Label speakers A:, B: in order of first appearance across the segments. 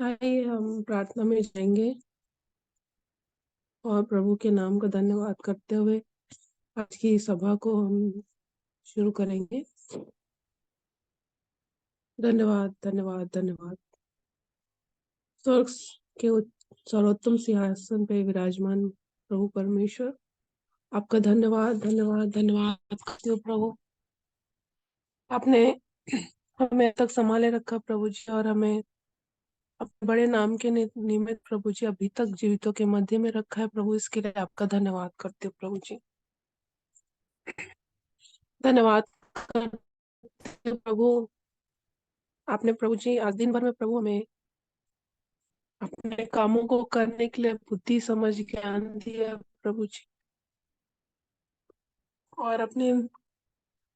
A: आइए हम प्रार्थना में जाएंगे और प्रभु के नाम का धन्यवाद करते हुए आज की सभा को हम शुरू करेंगे। धन्यवाद धन्यवाद धन्यवाद। स्वर्ग के सर्वोत्तम सिंहासन पे विराजमान प्रभु परमेश्वर, आपका धन्यवाद धन्यवाद धन्यवाद करते हो प्रभु। आपने हमें तक संभाले रखा प्रभु जी, और हमें अपने बड़े नाम के निमित्त प्रभु जी अभी तक जीवितों के मध्य में रखा है प्रभु। इसके लिए आपका धन्यवाद करते हो प्रभु जी। धन्यवाद करते हो प्रभु। आपने प्रभु जी आज दिन भर में प्रभु हमें अपने कामों को करने के लिए बुद्धि समझ ज्ञान दिया प्रभु जी, और अपने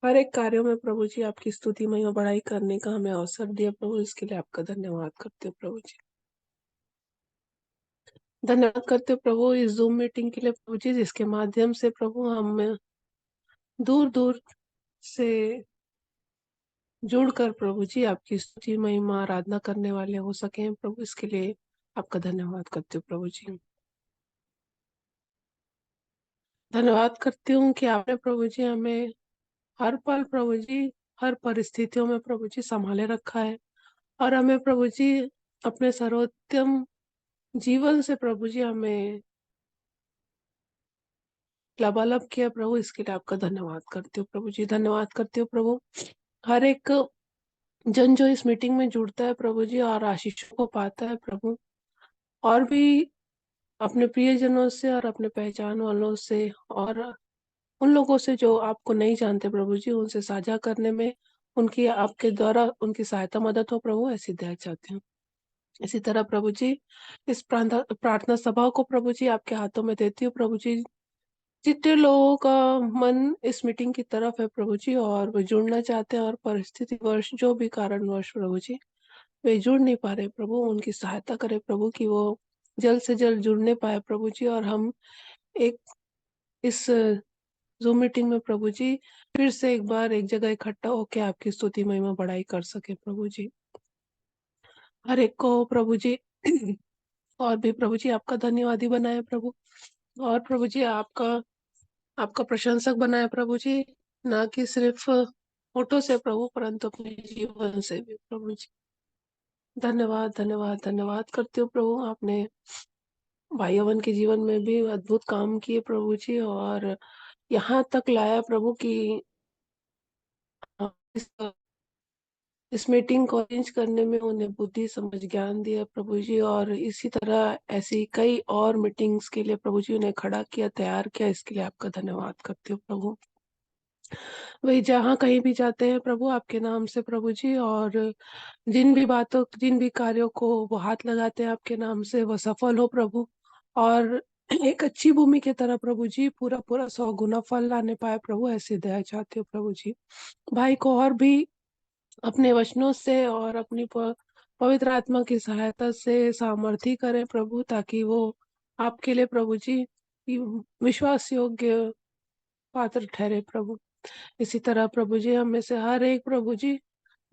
A: हर एक कार्यों में प्रभु जी आपकी स्तुति महिमा बढ़ाई करने का हमें अवसर दिया प्रभु। इसके लिए आपका धन्यवाद करते हो प्रभु जी। धन्यवाद करते हो प्रभु इस जूम मीटिंग के लिए प्रभु जी, जिसके माध्यम से प्रभु हम दूर दूर से जुड़कर प्रभु जी आपकी स्तुति महिमा आराधना करने वाले हो सके प्रभु। इसके लिए आपका धन्यवाद करते हो प्रभु जी। धन्यवाद करती हूँ कि आपने प्रभु जी हमें हर पल प्रभु जी हर परिस्थितियों में प्रभु जी संभाले रखा है, और हमें प्रभु जी अपने सर्वोत्तम जीवन से प्रभु जी हमें लबालब किया प्रभु। इसके लिए आपका धन्यवाद करती हूँ प्रभु जी। धन्यवाद करती हूँ प्रभु हर एक जन जो इस मीटिंग में जुड़ता है प्रभु जी और आशीषों को पाता है प्रभु, और भी अपने प्रियजनों से और अपने पहचान वालों से और उन लोगों से जो आपको नहीं जानते प्रभु जी, उनसे साझा करने में उनकी आपके द्वारा उनकी सहायता मदद हो प्रभु, ऐसी दया चाहती हूँ। इसी तरह प्रभु जी इस प्रार्थना सभा को प्रभु जी आपके हाथों में देती हूँ प्रभु जी। जितने लोगों का मन इस मीटिंग की तरफ है प्रभु जी, और वो जुड़ना चाहते हैं और परिस्थिति वर्ष जो भी कारणवश प्रभु जी वे जुड़ नहीं पा रहे प्रभु, उनकी सहायता करे प्रभु कि वो जल्द से जल्द जुड़ने पाए प्रभु जी, और हम एक इस जूम मीटिंग में प्रभु जी फिर से एक बार एक जगह इकट्ठा होकर आपकी स्तुति महिमा बढ़ाई कर सके प्रभु जी। हर एक को प्रभु जी और भी प्रभु जी आपका धन्यवादी बनाए प्रभु, और प्रभु जी आपका आपका प्रशंसक बनाए प्रभु जी, ना कि सिर्फ होठों से प्रभु परंतु अपने जीवन से भी प्रभु जी। धन्यवाद धन्यवाद धन्यवाद करते हो प्रभु। आपने भाई अवन के जीवन में भी अद्भुत काम किए प्रभु जी, और यहाँ तक लाया प्रभु कि इस इस मीटिंग को अरेंज करने में उन्हें बुद्धि समझ ज्ञान दिया प्रभु जी, और इसी तरह ऐसी कई और मीटिंग्स के लिए प्रभु जी उन्हें खड़ा किया, तैयार किया। इसके लिए आपका धन्यवाद करती हूँ प्रभु। वही जहाँ कहीं भी जाते हैं प्रभु आपके नाम से प्रभु जी, और जिन भी कार्यों को वो हाथ लगाते हैं आपके नाम से वो सफल हो प्रभु, और एक अच्छी भूमि की तरह प्रभु जी पूरा पूरा 100 गुना फल लाने पाए प्रभु, ऐसी दया चाहती हूँ प्रभु जी। भाई को और भी अपने वचनों से और अपनी पवित्र आत्मा की सहायता से सामर्थी करें प्रभु, ताकि वो आपके लिए प्रभु जी विश्वास योग्य पात्र ठहरे प्रभु। इसी तरह प्रभु जी हम में से हर एक प्रभु जी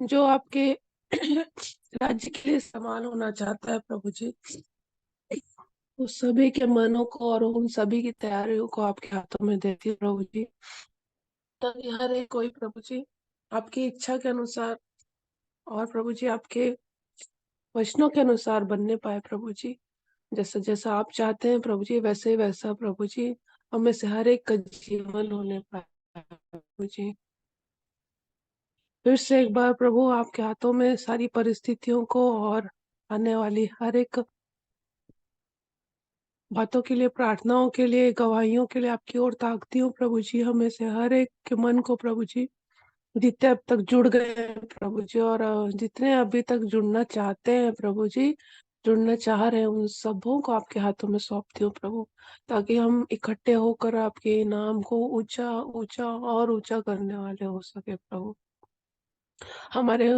A: जो आपके राज्य के लिए समान होना चाहता है प्रभु जी, उस सभी के मनों को और उन सभी की तैयारियों को आपके हाथों में देती हूँ प्रभु जी, ताकि हर एक कोई प्रभु जी आपकी इच्छा के अनुसार और प्रभु जी आपके वचनों के अनुसार बनने पाए प्रभु जी। जैसा जैसा आप चाहते हैं प्रभु जी वैसे वैसा प्रभु जी हमें से हर एक का जीवन होने पाए प्रभु जी। फिर से एक बार प्रभु आपके हाथों में सारी परिस्थितियों को और आने वाली हर एक बातों के लिए, प्रार्थनाओं के लिए, गवाहियों के लिए आपकी ओर ताकती हूँ प्रभु जी। हमें से हर एक के मन को प्रभु जी जितने अब तक जुड़ गए हैं प्रभु जी, और जितने अभी तक जुड़ना चाहते हैं प्रभु जी, जुड़ना चाह रहे हैं, उन सबों को आपके हाथों में सौंपती हूँ प्रभु, ताकि हम इकट्ठे होकर आपके नाम को ऊंचा ऊंचा और ऊंचा करने वाले हो सके प्रभु। हमारे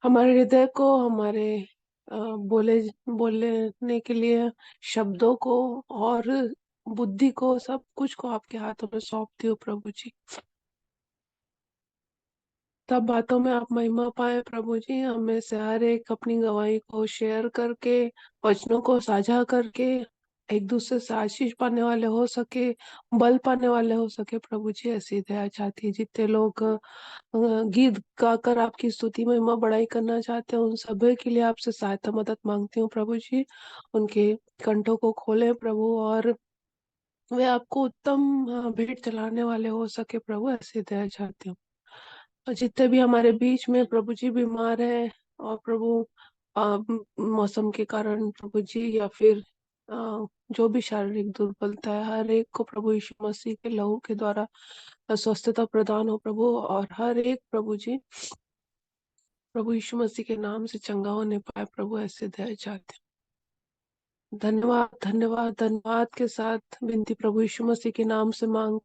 A: हमारे हृदय को, हमारे बोले बोलने के लिए शब्दों को और बुद्धि को, सब कुछ को आपके हाथों में सौंपती हूँ प्रभु जी। तब बातों में आप महिमा पाए प्रभु जी। हमें से हर एक अपनी गवाही को शेयर करके, वचनों को साझा करके एक दूसरे से आशीष पाने वाले हो सके, बल पाने वाले हो सके प्रभु जी। ऐसी दया चाहती है। जितने लोग गीत गाकर आपकी स्तुति महिमा बड़ाई करना चाहते हैं, उन सभी के लिए आपसे सहायता मदद मांगती हूँ प्रभु जी। उनके कंठों को खोले प्रभु, और वे आपको उत्तम भेंट चलाने वाले हो सके प्रभु। ऐसी दया चाहती हूँ। और जितने भी हमारे बीच में प्रभु जी बीमार है, और प्रभु मौसम के कारण प्रभु जी, या फिर जो भी शारीरिक दुर्बलता है, हर एक को प्रभु यीशु मसीह के लहू के द्वारा स्वस्थता प्रदान हो प्रभु। और हर एक प्रभु जी, प्रभु यीशु मसीह के नाम से चंगा होने पाए प्रभु। ऐसे दया चाहते हैं। धन्यवाद धन्यवाद धन्यवाद के साथ विनती प्रभु यीशु मसीह के नाम से मांग।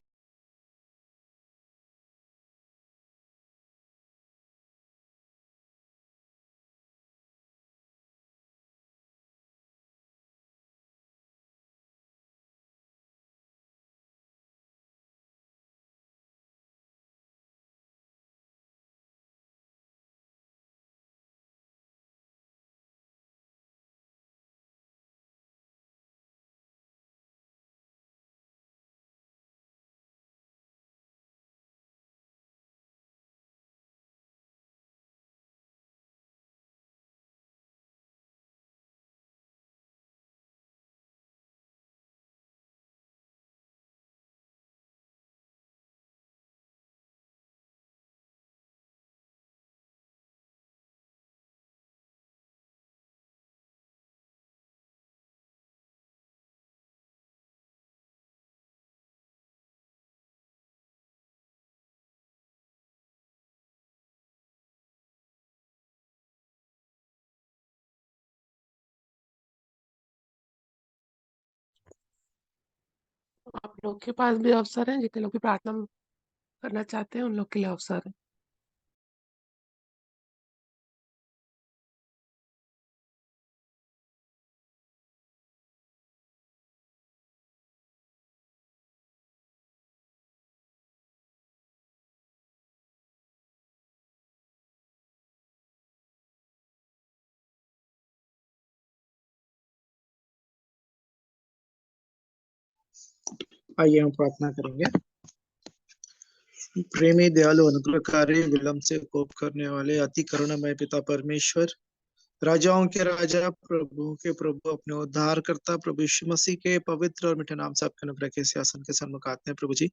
A: आप लोग के पास भी अवसर है, जितने लोग भी प्रार्थना करना चाहते हैं उन लोग के लिए अवसर है।
B: आइए हम प्रार्थना करेंगे। प्रेमी दयालु अनुग्रहकारी विलंब से कोप करने वाले अति करुणामय पिता परमेश्वर, राजाओं के राजा प्रभु के प्रभु, अपने उद्धार करता प्रभु यीशु मसीह के पवित्र और मीठे नाम से आपके अनुग्रह के सिंहासन के सन्मुख आते हैं प्रभु जी।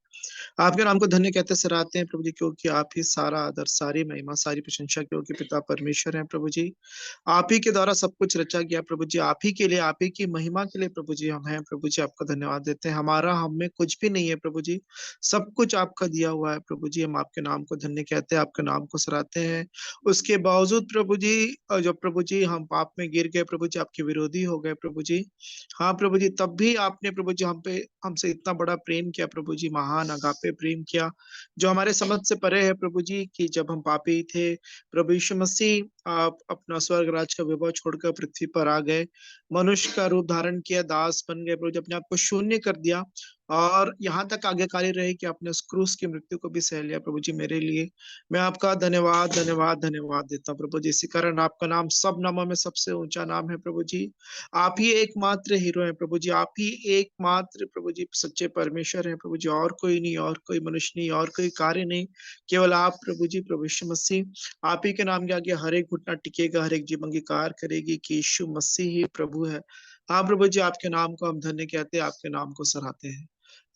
B: आपके नाम को धन्य कहते सराहते हैं प्रभु जी, क्योंकि आप ही सारा आदर, सारी महिमा, सारी प्रशंसा, क्योंकि पिता परमेश्वर हैं प्रभु जी। आप ही के द्वारा सब कुछ रचा गया प्रभु जी। आप ही के लिए, आप ही की महिमा के लिए प्रभु जी हम हैं प्रभु जी। आपका धन्यवाद देते हैं। हमारा हम में कुछ भी नहीं है प्रभु जी, सब कुछ आपका दिया हुआ है प्रभु जी। हम आपके नाम को धन्य कहते हैं, आपके नाम को सराहते हैं। उसके बावजूद प्रभु जी, जब प्रभु जी हम पाप में गिर गए प्रभु जी, आपके विरोधी हो गए प्रभु जी। हाँ प्रभु जी, तब भी आपने प्रभु जी हम पे, हमसे इतना बड़ा प्रेम किया प्रभु जी, महान अगापे प्रेम किया जो हमारे समझ से परे है प्रभु जी। कि जब हम पापी थे प्रभु यीशु मसीह, आप अपना स्वर्ग राज का वैभव छोड़कर पृथ्वी पर आ गए, मनुष्य का रूप धारण किया, दास बन गए प्रभु जी, अपने आप को शून्य कर दिया, और यहाँ तक आज्ञाकारी रहे कि आपने उस क्रूस की मृत्यु को भी सह लिया प्रभु जी मेरे लिए। मैं आपका धन्यवाद धन्यवाद धन्यवाद देता हूँ प्रभु जी। इसी कारण आपका नाम सब नामों में सबसे ऊंचा नाम है प्रभु जी। आप ही एकमात्र हीरो हैं प्रभु जी। आप ही एकमात्र प्रभु जी सच्चे परमेश्वर हैं प्रभु जी। और कोई नहीं, और कोई मनुष्य नहीं, और कोई कार्य नहीं, केवल आप प्रभु जी, प्रभु यीशु मसीह। आप ही के नाम के आगे हर एक घुटना टिकेगा, हर एक जीभ अंगीकार करेगी कि यीशु मसीह ही प्रभु है। हाँ प्रभु जी, आपके नाम को हम धन्य कहते हैं, आपके नाम को सराहते हैं।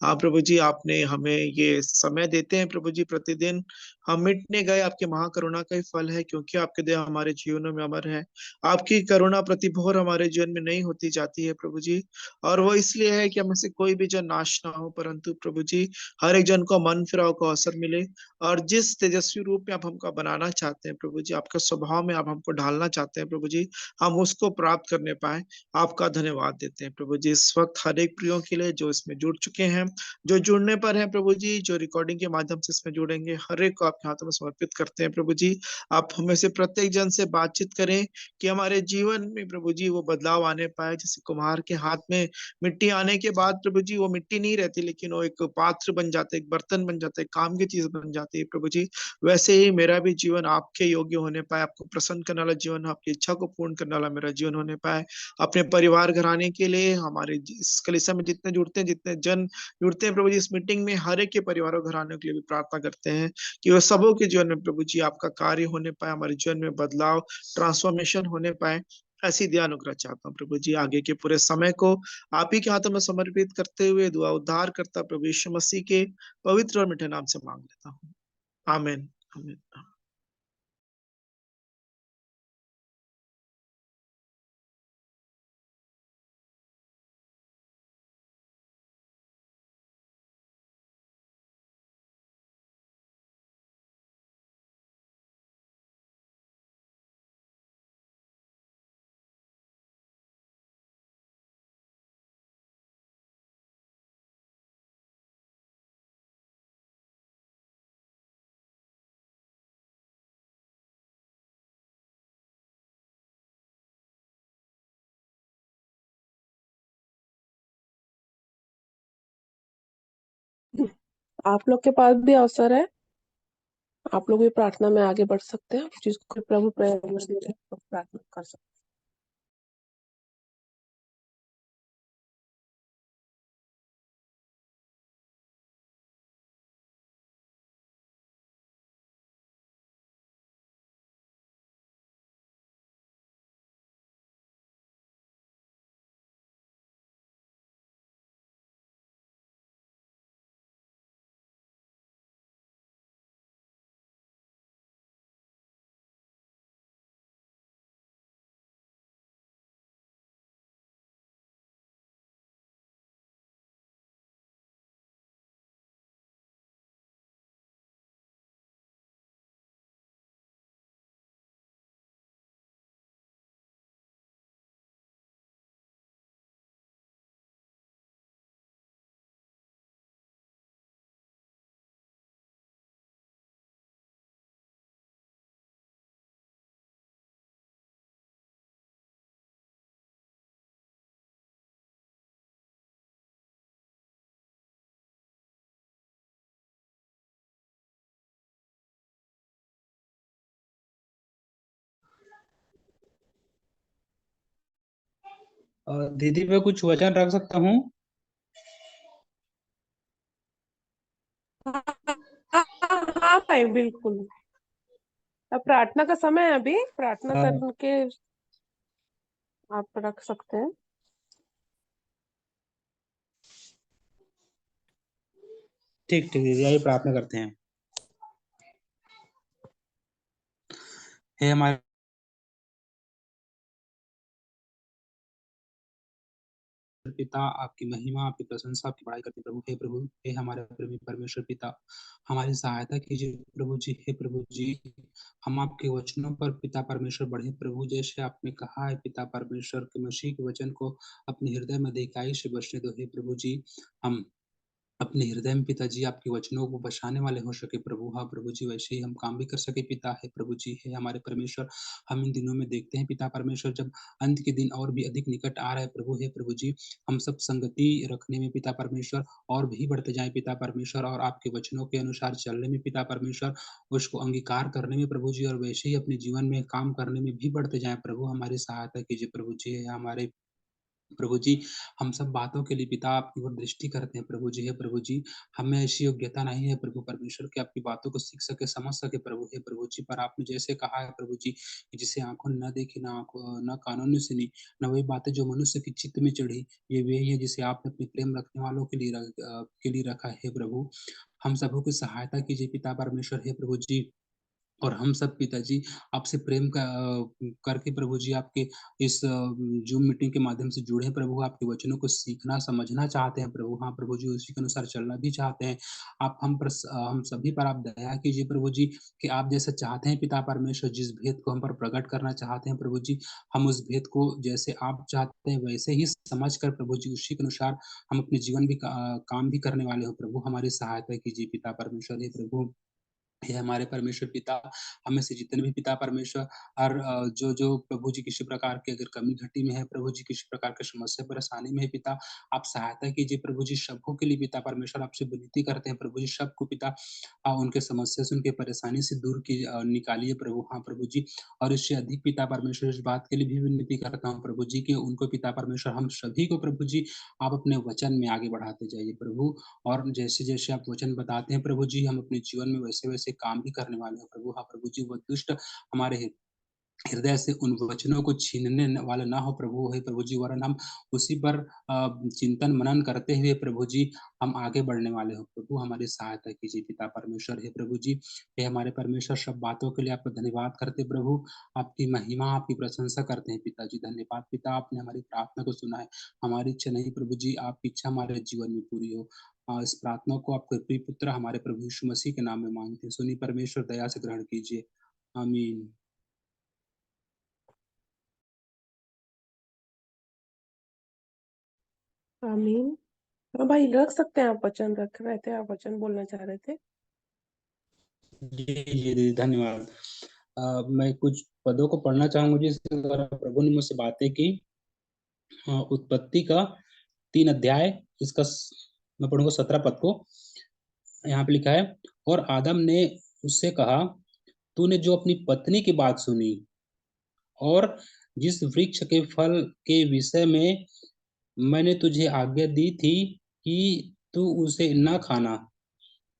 B: हाँ प्रभु जी, आपने हमें ये समय देते हैं प्रभु जी प्रतिदिन। हम मिटने गए आपके महाकरुणा का ही फल है, क्योंकि आपके दया हमारे जीवनों में अमर है। आपकी करुणा प्रतिभोर हमारे जीवन में नहीं होती जाती है प्रभु जी। और वो इसलिए है कि हम से कोई भी जन नाश ना हो, परंतु प्रभु जी हर एक जन को मन फिराव का अवसर मिले। और जिस तेजस्वी रूप में आप हमको बनाना चाहते हैं प्रभु जी, आपके स्वभाव में आप हमको ढालना चाहते हैं प्रभु जी, हम उसको प्राप्त करने पाए। आपका धन्यवाद देते हैं प्रभु जी इस वक्त हर एक प्रियो के लिए जो इसमें जुड़ चुके हैं। जो जुड़ने पर है प्रभु जी, जो रिकॉर्डिंग के माध्यम से इसमें जुड़ेंगे, हर एक को आपके हाथों में समर्पित करते हैं प्रभु जी। आप हमें से प्रत्येक जन से बातचीत करें कि हमारे जीवन में प्रभु जी वो बदलाव आने पाए। जैसे कुम्हार के हाथ में मिट्टी आने के बाद प्रभु जी वो मिट्टी नहीं रहती, लेकिन वो एक पात्र बन जाता है, एक बर्तन बन जाता है, काम की चीज बन जाती है प्रभु जी। वैसे ही मेरा भी जीवन आपके योग्य होने पाए, आपको प्रसन्न करने वाला जीवन, आपकी इच्छा को पूर्ण करने वाला मेरा जीवन होने पाए। अपने परिवार घराने के लिए, हमारे इस कलीसिया में जितने जुड़ते हैं, जितने जन जुड़ते हैं प्रभु जी इस मीटिंग में, हर एक के परिवारों घरानों के लिए भी प्रार्थना करते हैं कि वह सबों के जीवन में प्रभु जी आपका कार्य होने पाए, हमारे जीवन में बदलाव, ट्रांसफॉर्मेशन होने पाए। ऐसी दया अनुग्रह चाहता हूँ प्रभु जी। आगे के पूरे समय को आप ही के हाथों में समर्पित करते हुए दुआ उद्धार करता प्रभु यीशु मसीह के पवित्र और मीठे नाम से मांग लेता हूँ। आमीन। आमीन।
A: आप लोग के पास भी अवसर है, आप लोग भी प्रार्थना में आगे बढ़ सकते हैं, जिसको प्रभु प्रेरणा दे रहे हैं, तो प्रार्थना कर सकते
C: दीदी मैं कुछ वचन रख सकता हूँ?
A: हैं। हाँ हाँ भाई, बिल्कुल। अब प्रार्थना का समय है, अभी प्रार्थना
C: हाँ,
A: करके आप रख सकते हैं।
C: ठीक ठीक दीदी, आइए प्रार्थना करते हैं। हे हमारे पिता, आपकी महिमा, आपकी प्रशंसा, आपकी बड़ाई करते हैं प्रभु। हे प्रभु, हे हमारे प्रेमी परमेश्वर पिता, हमारी सहायता कीजिए प्रभु जी। हे प्रभु जी, हम आपके वचनों पर पिता परमेश्वर बढ़े प्रभु। जैसे आपने कहा है पिता परमेश्वर के मसीह के वचन को अपने हृदय में अधिकाई से बसने दो। हे प्रभु जी, हम अपने हृदय में पिताजी आपके वचनों को बसाने वाले हो सके प्रभु। हाँ प्रभु जी, वैसे ही हम काम भी कर सके पिता। है प्रभु जी, है हमारे परमेश्वर, हम इन दिनों में देखते हैं पिता परमेश्वर, जब अंत के दिन और भी अधिक निकट आ रहा है प्रभु। है प्रभु जी, हम सब संगति रखने में पिता परमेश्वर और भी बढ़ते जाए पिता परमेश्वर, और आपके वचनों के अनुसार चलने में पिता परमेश्वर, उसको अंगीकार करने में प्रभु जी, और वैसे ही अपने जीवन में काम करने में भी बढ़ते जाए प्रभु। हमारी सहायता कीजिए प्रभु जी। है हमारे प्रभु जी, हम सब बातों के लिए पिता आपकी ओर दृष्टि करते हैं प्रभु जी। हे प्रभु जी, हमें ऐसी योग्यता नहीं है प्रभु परमेश्वर कि आपकी बातों को सीख सके, समझ सके प्रभु। हे प्रभु जी, पर आपने जैसे कहा है प्रभु जी, कि जिसे आंखों ने न देखी, न आंखों न कानों ने सुनी, न वही बातें जो मनुष्य की चित्त में चढ़ी, ये वही है जिसे आपने अपने प्रेम रखने वालों के लिए रखा है। हे प्रभु, हम सबों की सहायता कीजिए पिता परमेश्वर। हे प्रभु जी, और हम सब पिताजी आपसे प्रेम करके प्रभु जी आपके इस जूम मीटिंग के माध्यम से जुड़े हैं प्रभु, आपके वचनों को सीखना समझना चाहते हैं प्रभु। हाँ प्रभु जी, उसी के अनुसार चलना भी चाहते हैं। आप हम सभी पर आप दया कीजिए प्रभु जी, कि आप जैसा चाहते हैं पिता परमेश्वर, जिस भेद को हम पर प्रकट करना चाहते हैं प्रभु जी, हम उस भेद को जैसे आप चाहते हैं वैसे ही समझ कर प्रभु जी उसी के अनुसार हम अपने जीवन भी काम भी करने वाले हो प्रभु। हमारी सहायता कीजिए पिता परमेश्वर। हे प्रभु, हे हमारे परमेश्वर पिता, हमें से जितने भी पिता परमेश्वर और जो प्रभु जी किसी प्रकार की अगर कमी घटी में है प्रभु जी, किसी प्रकार की समस्या परेशानी में है पिता, आप सहायता कीजिए प्रभु जी। सबको के लिए पिता परमेश्वर आपसे विनती करते हैं प्रभु जी, सबको पिता उनके समस्या से, उनके परेशानी से दूर की निकालिए प्रभु। हाँ प्रभु जी, और इससे अधिक पिता परमेश्वर इस बात के लिए भी विनती करता हूँ प्रभु जी, कि उनको पिता परमेश्वर हम सभी को प्रभु जी आप अपने वचन में आगे बढ़ाते जाइए प्रभु। और जैसे-जैसे आप वचन बताते हैं प्रभु जी, हम अपने जीवन में वैसे-वैसे काम भी करने वाले हैं प्रभु। हाँ प्रभु जी, वो दुष्ट हमारे हृदय से उन वचनों को छीनने वाला ना हो प्रभु। हे प्रभु जी, वरन हम उसी पर चिंतन मनन करते हुए प्रभु जी हम आगे बढ़ने वाले हो प्रभु। हमारी सहायता कीजिए पिता परमेश्वर। हे प्रभु जी, हे हमारे परमेश्वर, सब बातों के लिए आपका धन्यवाद करते प्रभु। आपकी महिमा, आपकी प्रशंसा करते हैं पिताजी। धन्यवाद पिता, आपने हमारी प्रार्थना को सुना है। हमारी इच्छा नहीं प्रभु जी, आपकी इच्छा हमारे जीवन में पूरी हो। इस प्रार्थना को आपके प्रिय पुत्र हमारे प्रभु यीशु मसीह के नाम में मांगते हैं। सुनी परमेश्वर, दया से ग्रहण कीजिए। आमीन।
A: आमीन। हाँ भाई, रख सकते हैं, आप वचन रख रहे थे, आप वचन बोलना चाह रहे थे।
C: जी, जी, जी, धन्यवाद। मैं कुछ पदों को पढ़ना चाहूँगा जिसके द्वारा प्रभु ने मुझसे बातें की। उत्पत्ति का 3 अध्याय, मैं पढ़ूँगा 17 पद को। यहाँ पे लिखा है, और आदम ने उससे कहा, तूने जो अपनी पत्नी की बात सुनी और जिस वृक्ष के फल के विषय में मैंने तुझे आज्ञा दी थी कि तू उसे न खाना,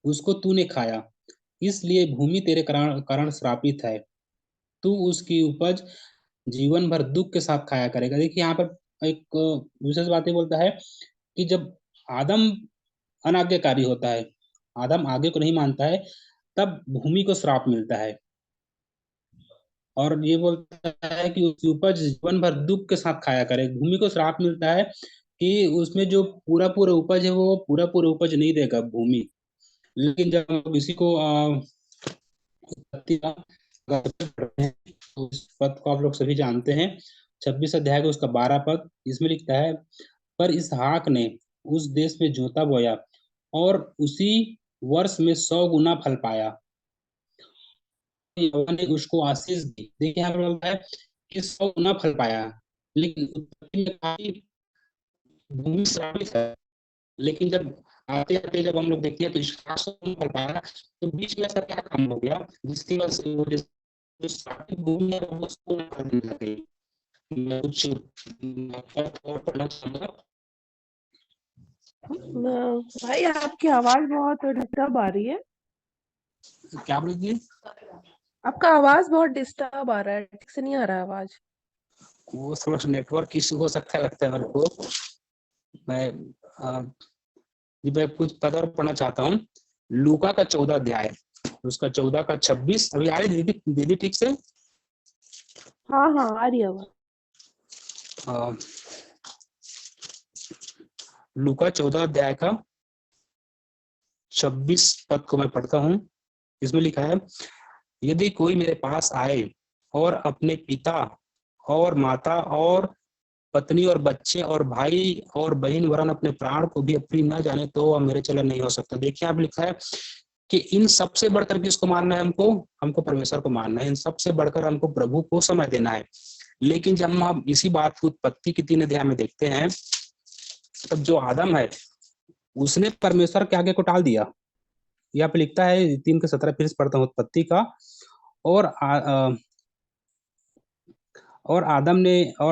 C: उसको तूने खाया, इसलिए भूमि तेरे कारण कारण श्रापित है। तू उसकी उपज जीवन भर दुख के साथ खाया करेगा। देखिए यहाँ पर एक विशेष बात ये बोलता है कि जब आदम अनाज्ञाकारी होता है, आदम आगे को नहीं मानता है, तब भूमि को श्राप मिलता है। और ये बोलता है कि उसकी उपज जीवन भर दुख के साथ खाया करे। भूमि को श्राप मिलता है कि उसमें जो पूरा पूरा उपज है वो पूरा पूरा उपज नहीं देगा भूमि। लेकिन जब हम इसी को उत्पत्ति का पढ़ते हैं, तो इस पद को आप लोग सभी जानते हैं। 26 अध्याय का उसका 12 पद, इसमें लिखता है, पर इसहाक ने उस देश में जोता बोया और उसी वर्ष में 100 गुना फल पाया। यहोवा ने उसको आशीष दी। देखिए यहाँ पर बोलता है कि 100 गुना फल पाया। लेकिन उत्पत्ति में कहा कि भूमि श्रापित है। लेकिन जब आते आते जब हम लोग देखते हैं तो इसहाक 100 गुना फल पाया, तो बीच में ऐसा क्या काम हो गया जिसकी वजह से वो जो श्रापित भूमि है वो उसको कर दी गई। मैं कुछ और पढ़ना चाहूंगा।
A: भाई, आपकी आवाज बहुत डिस्टर्ब आ रही है।
C: क्या बोल रही?
A: आपका आवाज बहुत डिस्टर्ब आ रहा है, ठीक से नहीं आ रहा है आवाज।
C: वो थोड़ा सा नेटवर्क इशू हो सकता है, लगता है मेरे को। मैं कुछ पद और पढ़ना चाहता हूँ। लूका का 14 अध्याय, उसका 14 का 26। अभी आ रही दीदी ठीक से?
A: हाँ हाँ, आ रही है आवाज।
C: लूका 14 अध्याय का 26 पद को मैं पढ़ता हूँ। इसमें लिखा है, यदि कोई मेरे पास आए और अपने पिता और माता और पत्नी और बच्चे और भाई और बहन वरन अपने प्राण को भी अपनी न जाने तो वह मेरे चलन नहीं हो सकता। देखिए आप लिखा है कि इन सबसे बढ़कर किसको मानना है? हमको परमेश्वर को मानना है। इन सबसे बढ़कर हमको प्रभु को समय देना है। लेकिन जब हम इसी बात को उत्पत्ति की 3 अध्याय में देखते हैं, तब जो आदम है उसने परमेश्वर के आगे को टाल दिया। यहाँ पे लिखता है 3 के 17, फिर पढ़ता हूँ उत्पत्ति का। और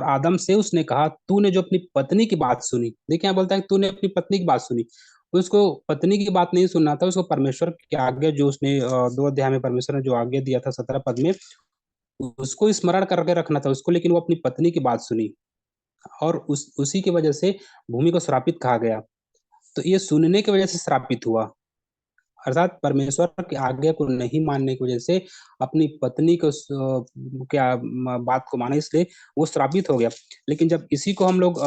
C: आदम से उसने कहा, तूने जो अपनी पत्नी की बात सुनी। देखिए यहाँ बोलता है तूने अपनी पत्नी की बात सुनी। उसको पत्नी की बात नहीं सुनना था, उसको परमेश्वर की आज्ञा जो उसने 2 अध्याय में परमेश्वर ने जो आज्ञा दिया था 17 पद में, उसको स्मरण करके रखना था उसको। लेकिन वो अपनी पत्नी की बात सुनी और उसी की वजह से भूमि को श्रापित कहा गया। तो ये सुनने की वजह से श्रापित हुआ। अर्थात परमेश्वर की आज्ञा को नहीं मानने की वजह से अपनी पत्नी को क्या बात को माने, इसलिए वो श्रापित हो गया। लेकिन जब इसी को हम लोग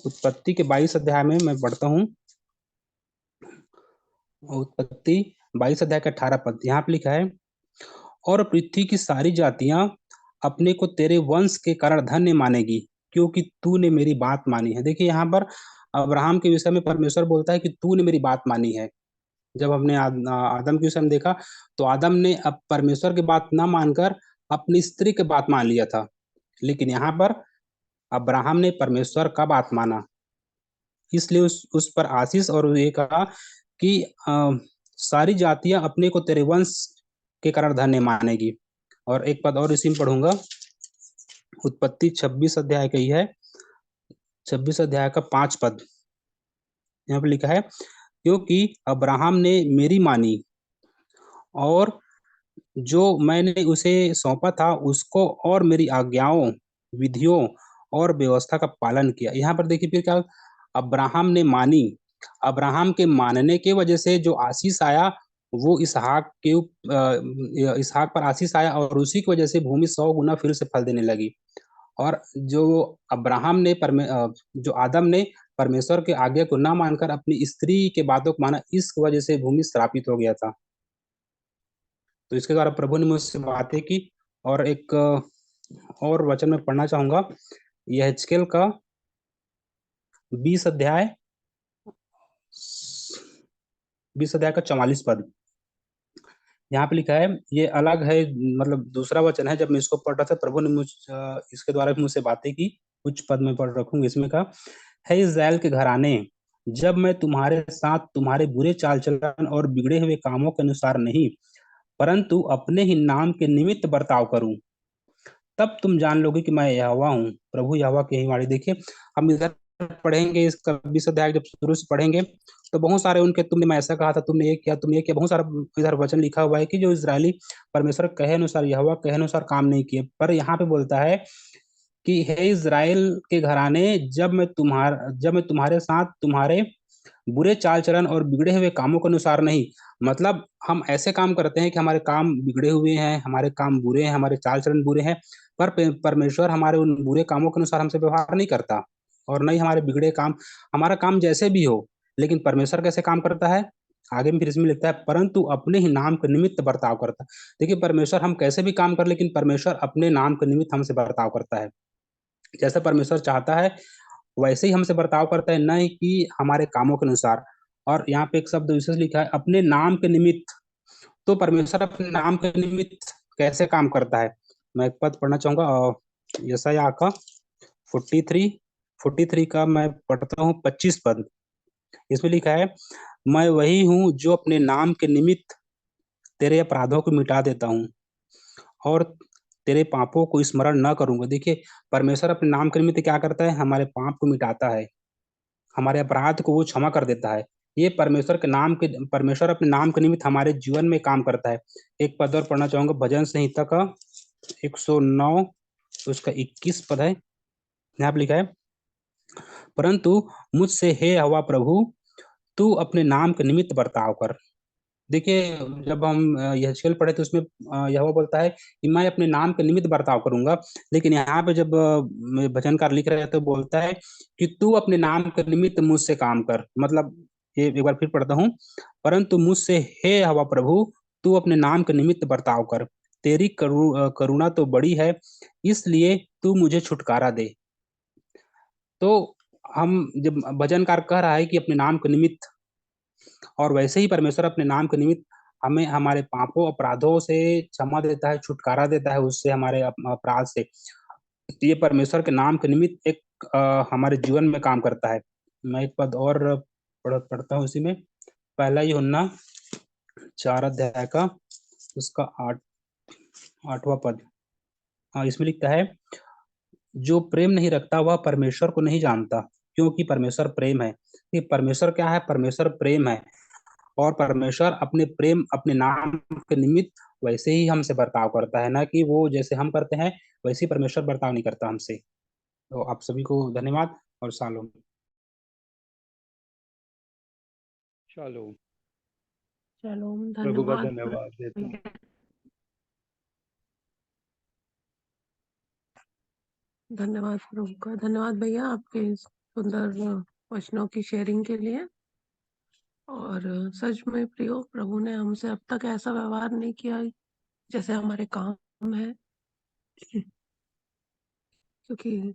C: उत्पत्ति के 22 अध्याय में मैं पढ़ता हूँ, उत्पत्ति 22 अध्याय का 18 पद, यहाँ पे लिखा है, और पृथ्वी की सारी जातियां अपने को तेरे वंश के कारण धन्य मानेगी, क्योंकि तूने मेरी बात मानी है। देखिए यहाँ पर अब्राहम के विषय में परमेश्वर बोलता है कि तूने मेरी बात मानी है। जब हमने आदम के विषय में देखा तो आदम ने अब परमेश्वर की बात ना मानकर अपनी स्त्री की बात मान लिया था, लेकिन यहाँ पर अब्राहम ने परमेश्वर का बात माना, इसलिए उस पर आशीष और ये कहा कि सारी जातियां अपने को तेरे वंश के कारण धन्य मानेगी। और एक पद और इसी में पढ़ूंगा, उत्पत्ति 26 अध्याय का ही है, 26 अध्याय का 5 पद, यहाँ पे लिखा है, क्योंकि अब्राहम ने मेरी मानी और जो मैंने उसे सौंपा था उसको और मेरी आज्ञाओं, विधियों और व्यवस्था का पालन किया। यहाँ पर देखिए फिर क्या, अब्राहम ने मानी, अब्राहम के मानने के वजह से जो आशीष आया वो इसहाक पर आशीष आया और उसी की वजह से भूमि 100 गुना फिर से फल देने लगी। और जो अब्राहम ने जो आदम ने परमेश्वर के आज्ञा को ना मानकर अपनी स्त्री के बातों को माना, इस वजह से भूमि श्रापित हो गया था। तो इसके द्वारा प्रभु ने मुझसे बातें की। और एक और वचन में पढ़ना चाहूंगा, यहेजकेल का 20 अध्याय का 44 पद, यहाँ पे लिखा है, ये अलग है, मतलब दूसरा वचन है। जब मैं इसको पढ़ रहा था प्रभु ने इसके द्वारा भी मुझसे बातें की, कुछ पद में पढ़ रखूंगा। इसमें कहा है, इस्राएल के घराने, जब मैं तुम्हारे साथ तुम्हारे बुरे चाल चलन और बिगड़े हुए कामों के अनुसार नहीं, परंतु अपने ही नाम के निमित्त बर्ताव करूं, तब तुम जान लोगे कि मैं यहोवा हूँ, प्रभु यहोवा की ही वाणी। देखिए हम इधर पढ़ेंगे, इसका 20 अध्याय जब शुरू से पढ़ेंगे तो बहुत सारे उनके, तुमने मैं ऐसा कहा था, तुमने ये किया, तुमने ये किया, बहुत सारा इधर वचन लिखा हुआ है कि जो इजरायली परमेश्वर कहे अनुसार, यहोवा कहे अनुसार काम नहीं किए। पर यहाँ पे बोलता है कि हे इजराइल के घराने, जब मैं तुम्हारे साथ तुम्हारे बुरे चाल चलन और बिगड़े हुए कामों के अनुसार नहीं, मतलब हम ऐसे काम करते हैं कि हमारे काम बिगड़े हुए हैं, हमारे काम बुरे हैं, हमारे चाल चलन बुरे हैं, पर परमेश्वर हमारे उन बुरे कामों के अनुसार हमसे व्यवहार नहीं करता, और नहीं हमारे बिगड़े काम, हमारा काम जैसे भी हो। लेकिन परमेश्वर कैसे काम करता है, आगे में फिर इसमें लिखता है, परंतु अपने ही नाम के निमित्त बर्ताव करता है। देखिए परमेश्वर हम कैसे भी काम कर, लेकिन परमेश्वर अपने नाम के निमित्त हमसे बर्ताव करता है। जैसे परमेश्वर चाहता है वैसे ही हमसे बर्ताव करता है, न कि हमारे कामों के अनुसार। और यहाँ पे एक शब्द विशेष लिखा है, अपने नाम के निमित्त। तो परमेश्वर अपने नाम के निमित्त कैसे काम करता है, मैं एक पद पढ़ना चाहूंगा, यशायाह का 43 का मैं पढ़ता हूँ 25 पद। इसमें लिखा है, मैं वही हूँ जो अपने नाम के निमित्त तेरे अपराधों को मिटा देता हूँ और तेरे पापों को स्मरण न करूंगा। देखिए परमेश्वर अपने नाम के निमित्त क्या करता है, हमारे पाप को मिटाता है, हमारे अपराध को वो क्षमा कर देता है। ये परमेश्वर अपने नाम के निमित्त हमारे जीवन में काम करता है। एक पद और पढ़ना चाहूंगा, भजन संहिता का 109 उसका 21 पद है। यहाँ पे लिखा है, परंतु मुझसे हे हवा प्रभु, तू अपने नाम के निमित्त बर्ताव कर। देखिए जब हम यहेजकेल पढ़े तो उसमें यहोवा बोलता है कि मैं अपने नाम के निमित्त बर्ताव करूंगा, लेकिन यहाँ पे जब भजनकार लिख रहे हैं तो बोलता है कि तू अपने नाम के निमित्त मुझसे काम कर। मतलब ये एक बार फिर पढ़ता हूँ, परंतु मुझसे हे हवा प्रभु, तू अपने नाम के निमित्त बर्ताव कर, तेरी करुणा तो बड़ी है, इसलिए तू मुझे छुटकारा दे। तो हम जब भजनकार कह रहा है कि अपने नाम के निमित्त, और वैसे ही परमेश्वर अपने नाम के निमित्त हमें हमारे पापों अपराधों से क्षमा देता है, छुटकारा देता है उससे, हमारे अपराध से। ये परमेश्वर के नाम के निमित्त एक हमारे जीवन में काम करता है। मैं एक पद और पढ़ता हूँ इसी में, पहला यूहन्ना 4 अध्याय का उसका 8वां पद। हाँ, इसमें लिखता है, जो प्रेम नहीं रखता वह परमेश्वर को नहीं जानता, क्योंकि परमेश्वर प्रेम है। ये परमेश्वर क्या है, परमेश्वर प्रेम है, और परमेश्वर अपने नाम के निमित्त वैसे ही हमसे बर्ताव करता है, ना कि वो जैसे हम करते हैं वैसे ही परमेश्वर बर्ताव नहीं करता हमसे। तो आप सभी को धन्यवाद और शालोम।
D: शालोम।
A: शालोम।
B: प्रभु का
A: धन्यवाद
B: धन्यवाद देता हूँ।
A: भैया। धन्यवाद प्रभु का। धन्यवाद भैया आपके इस सुंदर वचनों की शेयरिंग के लिए। और सच में प्रियो, प्रभु ने हमसे अब तक ऐसा व्यवहार नहीं किया जैसे हमारे काम है। क्योंकि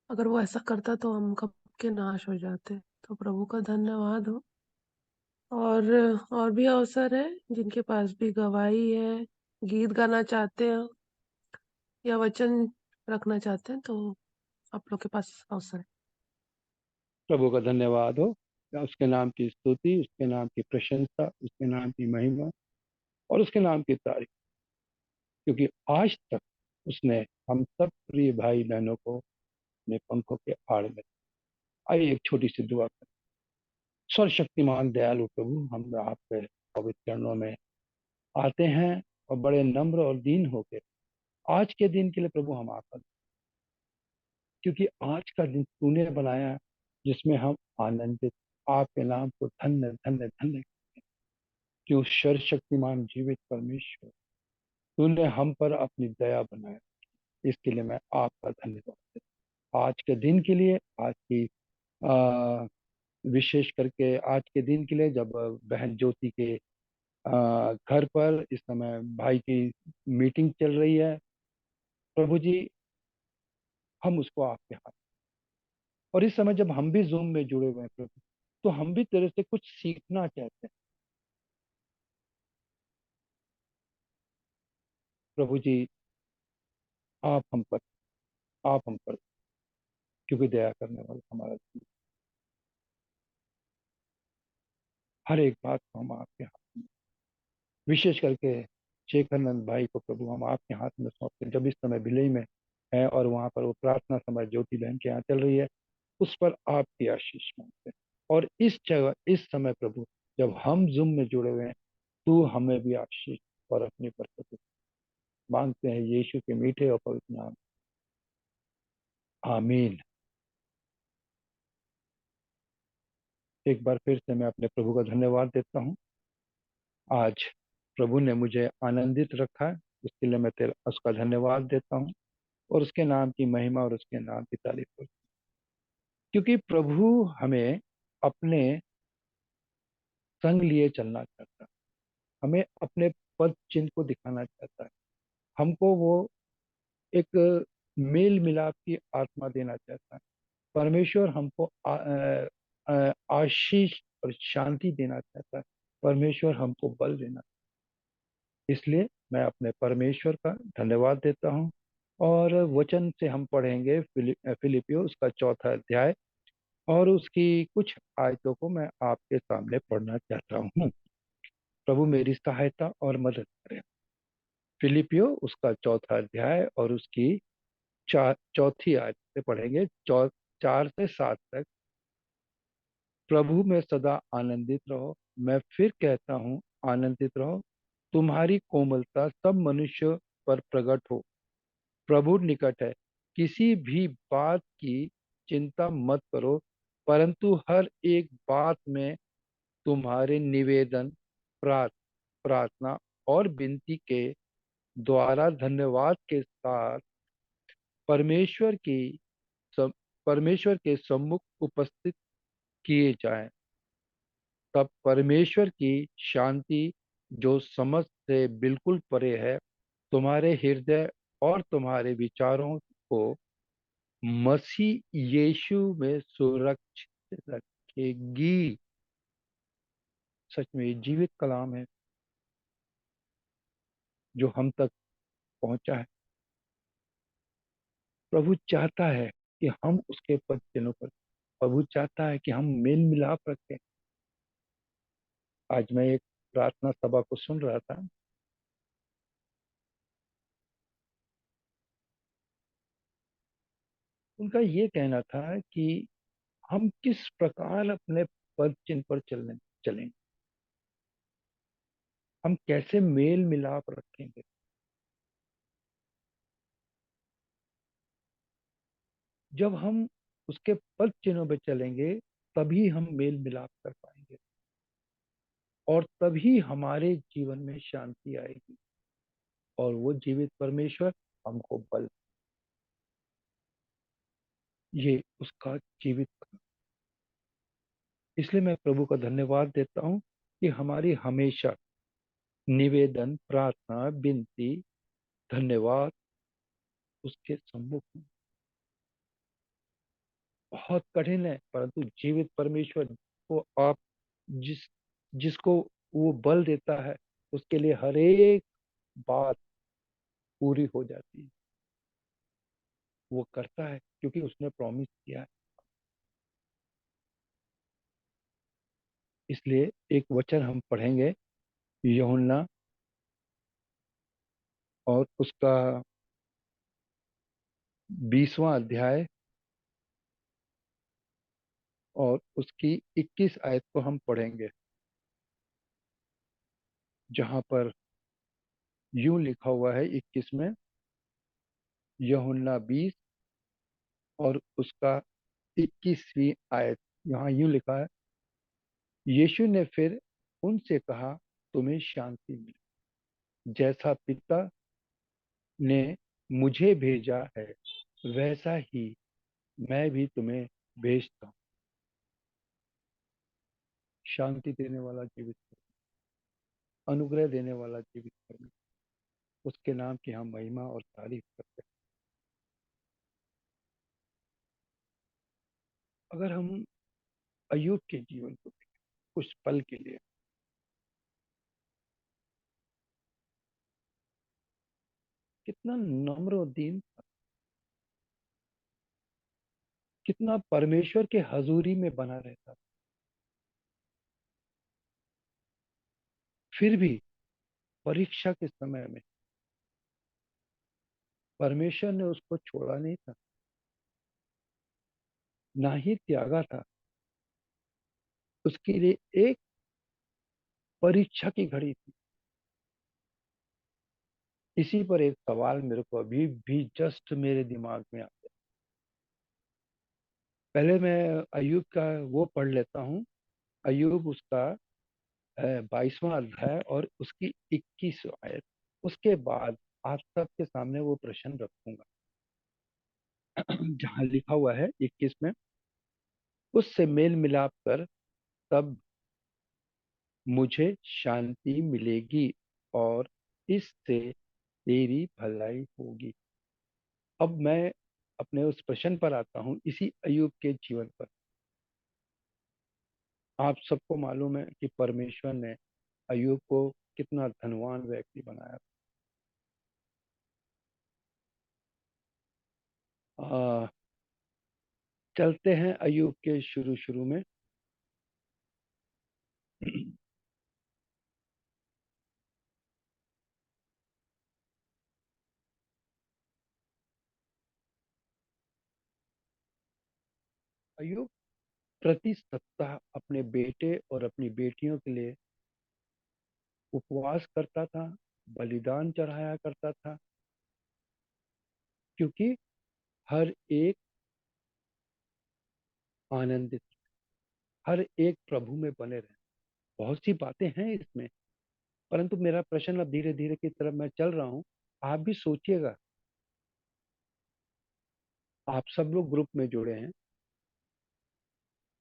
A: अगर वो ऐसा करता तो हम कब के नाश हो जाते। तो प्रभु का धन्यवाद हो। और भी अवसर है जिनके पास भी गवाही है, गीत गाना चाहते हैं या वचन रखना चाहते हैं, तो आप लोग के पास अवसर है।
D: प्रभु का धन्यवाद हो। उसके नाम की स्तुति, उसके नाम की प्रशंसा, उसके नाम की महिमा और उसके नाम की तारीफ, क्योंकि आज तक उसने हम सब प्रिय भाई बहनों को अपने पंखों के आड़ में। आइए एक छोटी सी दुआ करें। सर्वशक्तिमान दयालु प्रभु, हम आपके पवित्र चरणों में आते हैं और बड़े नम्र और दीन होकर आज के दिन के लिए प्रभु हम आपका, क्योंकि आज का दिन तूने बनाया जिसमें हम आनंदित आपके नाम को धन्य धन्य धन्य। क्यों सर्वशक्तिमान जीवित परमेश्वर, तूने हम पर अपनी दया बनाया, इसके लिए मैं आपका धन्यवाद देता हूं। आज के दिन के लिए, आज की आ, विशेष करके आज के दिन के लिए, जब बहन ज्योति के घर पर इस समय भाई की मीटिंग चल रही है, प्रभु जी हम उसको आपके हाथ, और इस समय जब हम भी जूम में जुड़े हुए हैं प्रभु, तो हम भी तेरे से कुछ सीखना चाहते हैं प्रभु जी। आप हम पर, आप हम पर, क्योंकि दया करने वाला हमारा जी। हर एक बात को हम आपके हाथ में, विशेष करके शेखरनंद भाई को प्रभु हम आपके हाथ में सौंपते हैं। जब इस समय भिलई में है और वहां पर वो प्रार्थना समय ज्योति बहन के यहाँ चल रही है, उस पर आपकी आशीष मांगते हैं। और इस जगह इस समय प्रभु जब हम जुम में जुड़े हुए हैं, तू हमें भी आशीष और अपनी बरकत मांगते हैं यीशु के मीठे और पवित्र नाम, आमीन। एक बार फिर से मैं अपने प्रभु का धन्यवाद देता हूँ। आज प्रभु ने मुझे आनंदित रखा है, उसके लिए मैं तेरा उसका धन्यवाद देता हूँ और उसके नाम की महिमा और उसके नाम की तारीफ करता हूँ, क्योंकि प्रभु हमें अपने संग लिए चलना चाहता है, हमें अपने पद चिन्ह को दिखाना चाहता है, हमको वो एक मेल मिलाप की आत्मा देना चाहता है। परमेश्वर हमको आशीष और शांति देना चाहता है। परमेश्वर हमको बल देना, इसलिए मैं अपने परमेश्वर का धन्यवाद देता हूँ। और वचन से हम पढ़ेंगे फिलिपियो उसका 4था अध्याय, और उसकी कुछ आयतों को मैं आपके सामने पढ़ना चाहता हूँ। प्रभु मेरी सहायता और मदद करें। फिलिपियो उसका 4था अध्याय और उसकी चौथी आयत से पढ़ेंगे, 4 से 7 तक। प्रभु में सदा आनंदित रहो। मैं फिर कहता हूँ, आनंदित रहो। तुम्हारी कोमलता सब मनुष्य पर प्रकट हो। प्रभु निकट है। किसी भी बात की चिंता मत करो, परंतु हर एक बात में तुम्हारे निवेदन, प्रार्थना और विनती के द्वारा धन्यवाद के साथ परमेश्वर की परमेश्वर के सम्मुख उपस्थित किए जाएं। तब परमेश्वर की शांति, जो समझ से बिल्कुल परे है, तुम्हारे हृदय और तुम्हारे विचारों को मसीह यीशु में सुरक्षित रखेगी। सच में ये जीवित कलाम है जो हम तक पहुंचा है। प्रभु चाहता है कि हम उसके पद चिन्हों पर, प्रभु चाहता है कि हम मेल मिलाप रखें। आज मैं एक प्रार्थना सभा को सुन रहा था, उनका ये कहना था कि हम किस प्रकार अपने पद चिन्ह पर चलेंगे, हम कैसे मेल मिलाप रखेंगे। जब हम उसके पद चिन्हों पे चलेंगे, तभी हम मेल मिलाप कर पाएंगे। और तभी हमारे जीवन में शांति आएगी और वो जीवित परमेश्वर हमको बल, ये उसका जीवित। इसलिए मैं प्रभु का धन्यवाद देता हूँ कि हमारी हमेशा निवेदन, प्रार्थना, विनती, धन्यवाद उसके सम्मुख में। बहुत कठिन है, परंतु जीवित परमेश्वर को आप जिस जिसको वो बल देता है, उसके लिए हर एक बात पूरी हो जाती है। वो करता है क्योंकि उसने प्रॉमिस किया है। इसलिए एक वचन हम पढ़ेंगे, यूहन्ना और उसका 20वां अध्याय और उसकी 21 आयत को हम पढ़ेंगे, जहां पर यूं लिखा हुआ है 21 में, यूहन्ना 20 और उसका 21वीं आयत। यहाँ यूं लिखा है, यीशु ने फिर उनसे कहा, तुम्हें शांति मिले। जैसा पिता ने मुझे भेजा है वैसा ही मैं भी तुम्हें भेजता हूँ। शांति देने वाला जीवित परमेश्वर, अनुग्रह देने वाला जीवित परमेश्वर, उसके नाम की हम महिमा और तारीफ करते हैं। अगर हम अय्यूब के जीवन को देखें कुछ पल के लिए, कितना नम्र और दीन, कितना परमेश्वर के हजूरी में बना रहता, फिर भी परीक्षा के समय में परमेश्वर ने उसको छोड़ा नहीं था, ना ही त्यागा था। उसके लिए एक परीक्षा की घड़ी थी। इसी पर एक सवाल मेरे को अभी भी जस्ट मेरे दिमाग में आता है। पहले मैं अय्यूब का वो पढ़ लेता हूँ, अय्यूब उसका 22वां अध्याय और उसकी 21 आयत। उसके बाद आप सबके सामने वो प्रश्न रखूंगा। जहाँ लिखा हुआ है 21 में, उससे मेल मिलाप कर तब मुझे शांति मिलेगी और इससे तेरी भलाई होगी। अब मैं अपने उस प्रश्न पर आता हूँ, इसी अय्यूब के जीवन पर। आप सबको मालूम है कि परमेश्वर ने अय्यूब को कितना धनवान व्यक्ति बनाया। चलते हैं अय्यूब के शुरू शुरू में। अय्यूब प्रति सप्ताह अपने बेटे और अपनी बेटियों के लिए उपवास करता था, बलिदान चढ़ाया करता था, क्योंकि हर एक आनंदित, हर एक प्रभु में बने रहे। बहुत सी बातें हैं इसमें, परंतु मेरा प्रश्न अब धीरे धीरे की तरफ मैं चल रहा हूँ। आप भी सोचिएगा, आप सब लोग ग्रुप में जुड़े हैं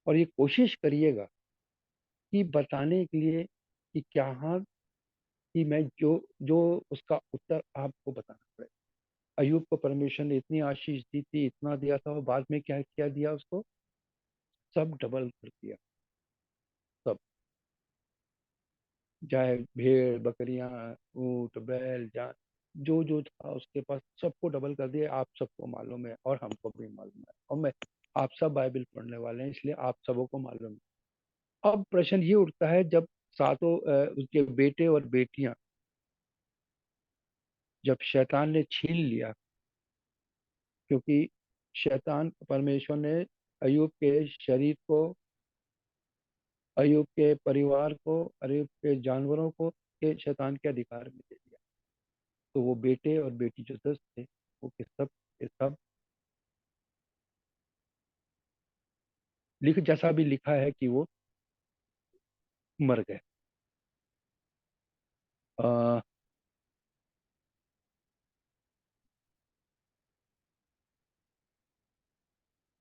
D: और ये कोशिश करिएगा कि बताने के लिए कि क्या, हाँ, कि मैं जो जो उसका उत्तर आपको बताना पड़े। अयूब को परमेश्वर ने इतनी आशीष दी थी, इतना दिया था, और बाद में क्या क्या दिया उसको? सब डबल कर दिया। सब, चाहे भेड़, बकरियां, ऊंट, बैल, जान, जो जो था उसके पास, सबको डबल कर दिया। आप सबको मालूम है और हमको भी मालूम है, और मैं, आप सब बाइबल पढ़ने वाले हैं इसलिए आप सबों को मालूम है। अब प्रश्न ये उठता है, जब सातों उसके बेटे और बेटियां जब शैतान ने छीन लिया, क्योंकि शैतान, परमेश्वर ने अयूब के शरीर को, अयूब के परिवार को, अयूब के जानवरों को के शैतान के अधिकार में दे दिया। तो वो बेटे और बेटी जो 10 थे, वो के सब लिख, जैसा भी लिखा है कि वो मर गए। अ,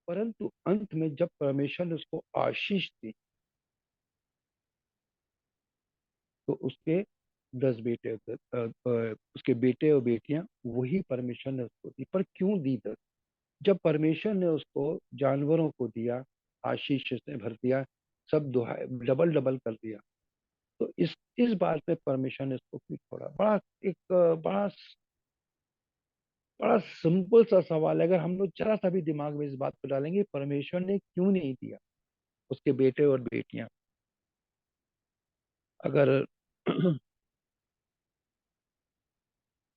D: परंतु अंत में जब परमेश्वर ने उसको आशीष दी तो उसके 10 बेटे उसके बेटे और बेटियां वही परमेश्वर ने उसको दी। पर क्यों दी 10? जब परमेश्वर ने उसको जानवरों को दिया, आशीष से भर दिया, सब डबल डबल कर दिया, तो इस बात पे परमेश्वर ने उसको क्यों छोड़ा? बड़ा सिंपल सा सवाल है। अगर हम लोग जरा सा भी दिमाग में इस बात को डालेंगे, परमेश्वर ने क्यों नहीं दिया उसके बेटे और बेटियां? अगर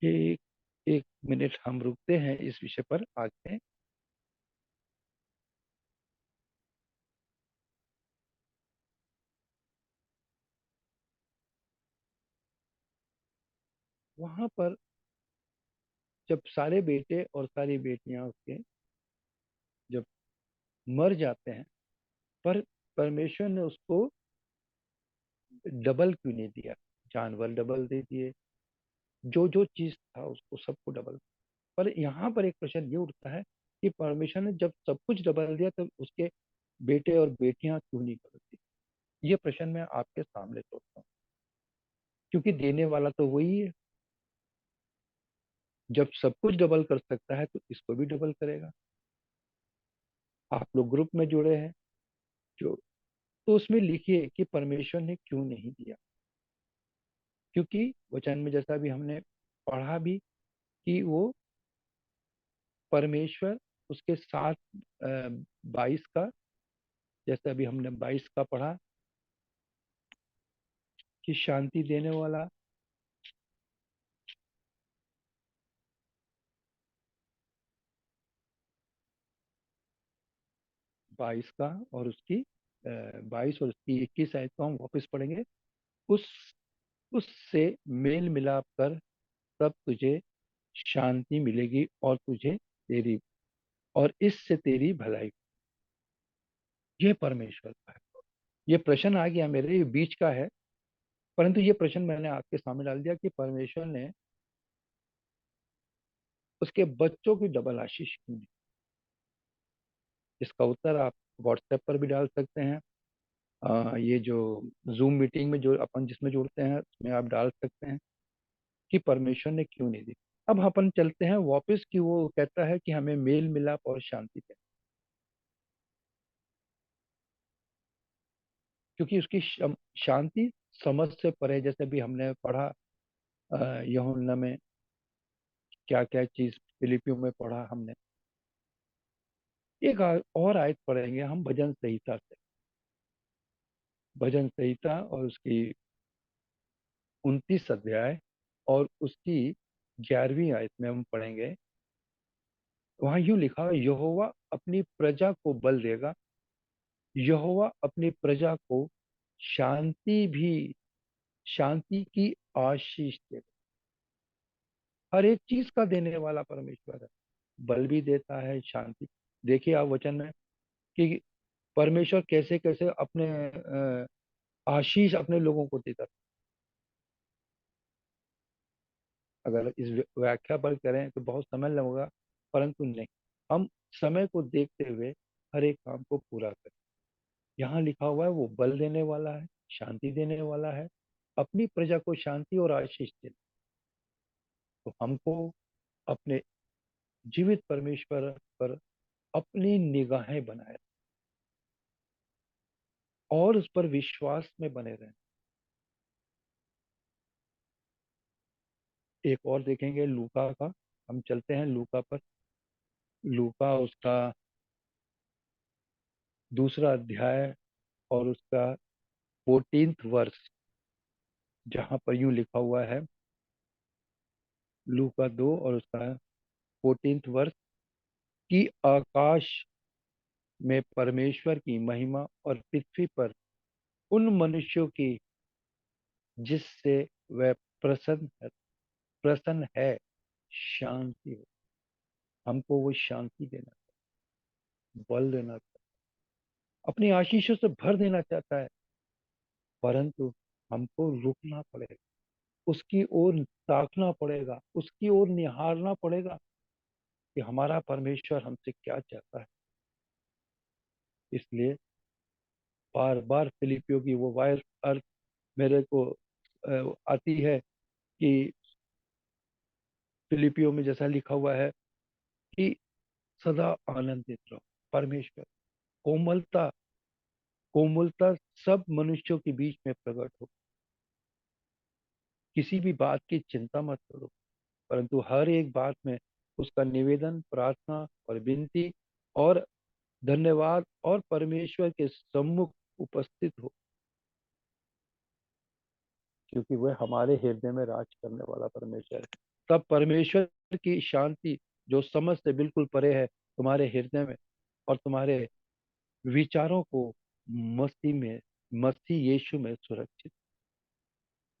D: एक एक मिनट हम रुकते हैं इस विषय पर आगे। वहां पर जब सारे बेटे और सारी बेटियां उसके जब मर जाते हैं, पर परमेश्वर ने उसको डबल क्यों नहीं दिया? जानवर डबल दे दिए, जो जो चीज था उसको सबको डबल। पर यहाँ पर एक प्रश्न ये उठता है कि परमेश्वर ने जब सब कुछ डबल दिया तब उसके बेटे और बेटियां क्यों नहीं कर दी? ये प्रश्न मैं आपके सामने छोड़ता हूँ, क्योंकि देने वाला तो वही है। जब सब कुछ डबल कर सकता है तो इसको भी डबल करेगा। आप लोग ग्रुप में जुड़े हैं जो, तो उसमें लिखिए कि परमेश्वर ने क्यों नहीं दिया। क्योंकि वचन में जैसा भी हमने पढ़ा भी कि वो परमेश्वर उसके साथ 22 का, जैसे अभी हमने 22 का पढ़ा कि शांति देने वाला, 22 का और उसकी 22 और उसकी 21 आयत को हम वापस पढ़ेंगे। उस उससे मेल मिलाप कर, तब तुझे शांति मिलेगी और तुझे तेरी और इससे तेरी भलाई। ये परमेश्वर का है। ये प्रश्न आ गया मेरे, ये बीच का है, परंतु ये प्रश्न मैंने आपके सामने डाल दिया कि परमेश्वर ने उसके बच्चों की डबल आशीष क्यों दी। इसका उत्तर आप व्हाट्सएप पर भी डाल सकते हैं। ये जो जूम मीटिंग में जो अपन जिसमें जुड़ते हैं उसमें आप डाल सकते हैं कि परमेश्वर ने क्यों नहीं दी। अब अपन चलते हैं वापस कि वो कहता है कि हमें मेल मिलाप और शांति दे, क्योंकि उसकी शांति समझ से परे। जैसे भी हमने पढ़ा यूहन्ना में क्या क्या चीज, फिलिपियों में पढ़ा हमने। एक और आयत पढ़ेंगे हम भजन संहिता से, भजन संहिता और उसकी 29 अध्याय और उसकी 11वीं आयत में हम पढ़ेंगे। वहां यूं लिखा है, यहोवा अपनी प्रजा को बल देगा, यहोवा अपनी प्रजा को शांति भी शांति की आशीष देगा। हर एक चीज का देने वाला परमेश्वर है, बल भी देता है, शांति। देखिए आप वचन में कि परमेश्वर कैसे कैसे अपने आशीष अपने लोगों को देता। अगर इस व्याख्या पर करें तो बहुत समय लगेगा, परंतु नहीं, हम समय को देखते हुए हर एक काम को पूरा करें। यहाँ लिखा हुआ है वो बल देने वाला है, शांति देने वाला है, अपनी प्रजा को शांति और आशीष देना। तो हमको अपने जीवित परमेश्वर पर अपनी निगाहें बनाए और उस पर विश्वास में बने रहें। एक और देखेंगे लूका का, हम चलते हैं लूका पर। लूका उसका 2 अध्याय और उसका 14th वर्ष, जहां पर यूं लिखा हुआ है, लूका 2 और उसका 14th वर्ष, कि आकाश में परमेश्वर की महिमा और पृथ्वी पर उन मनुष्यों की जिससे वह प्रसन्न है शांति हो। हमको वो शांति देना, बल देना, अपनी आशीषों से भर देना चाहता है, परंतु हमको रुकना पड़ेगा। उसकी ओर ताकना पड़ेगा, उसकी ओर निहारना पड़ेगा कि हमारा परमेश्वर हमसे क्या चाहता है। इसलिए बार बार फिलिपियों की वो वायस अर्थ मेरे को आती है कि फिलिपियों में जैसा लिखा हुआ है कि सदा आनंदित रहो। परमेश्वर कोमलता कोमलता सब मनुष्यों के बीच में प्रकट हो। किसी भी बात की चिंता मत करो, परंतु हर एक बात में उसका निवेदन, प्रार्थना और विनती और धन्यवाद और परमेश्वर के सम्मुख उपस्थित हो, क्योंकि वह हमारे हृदय में राज करने वाला परमेश्वर है। तब परमेश्वर की शांति जो समझ से बिल्कुल परे है तुम्हारे हृदय में और तुम्हारे विचारों को मसीह यीशु में सुरक्षित।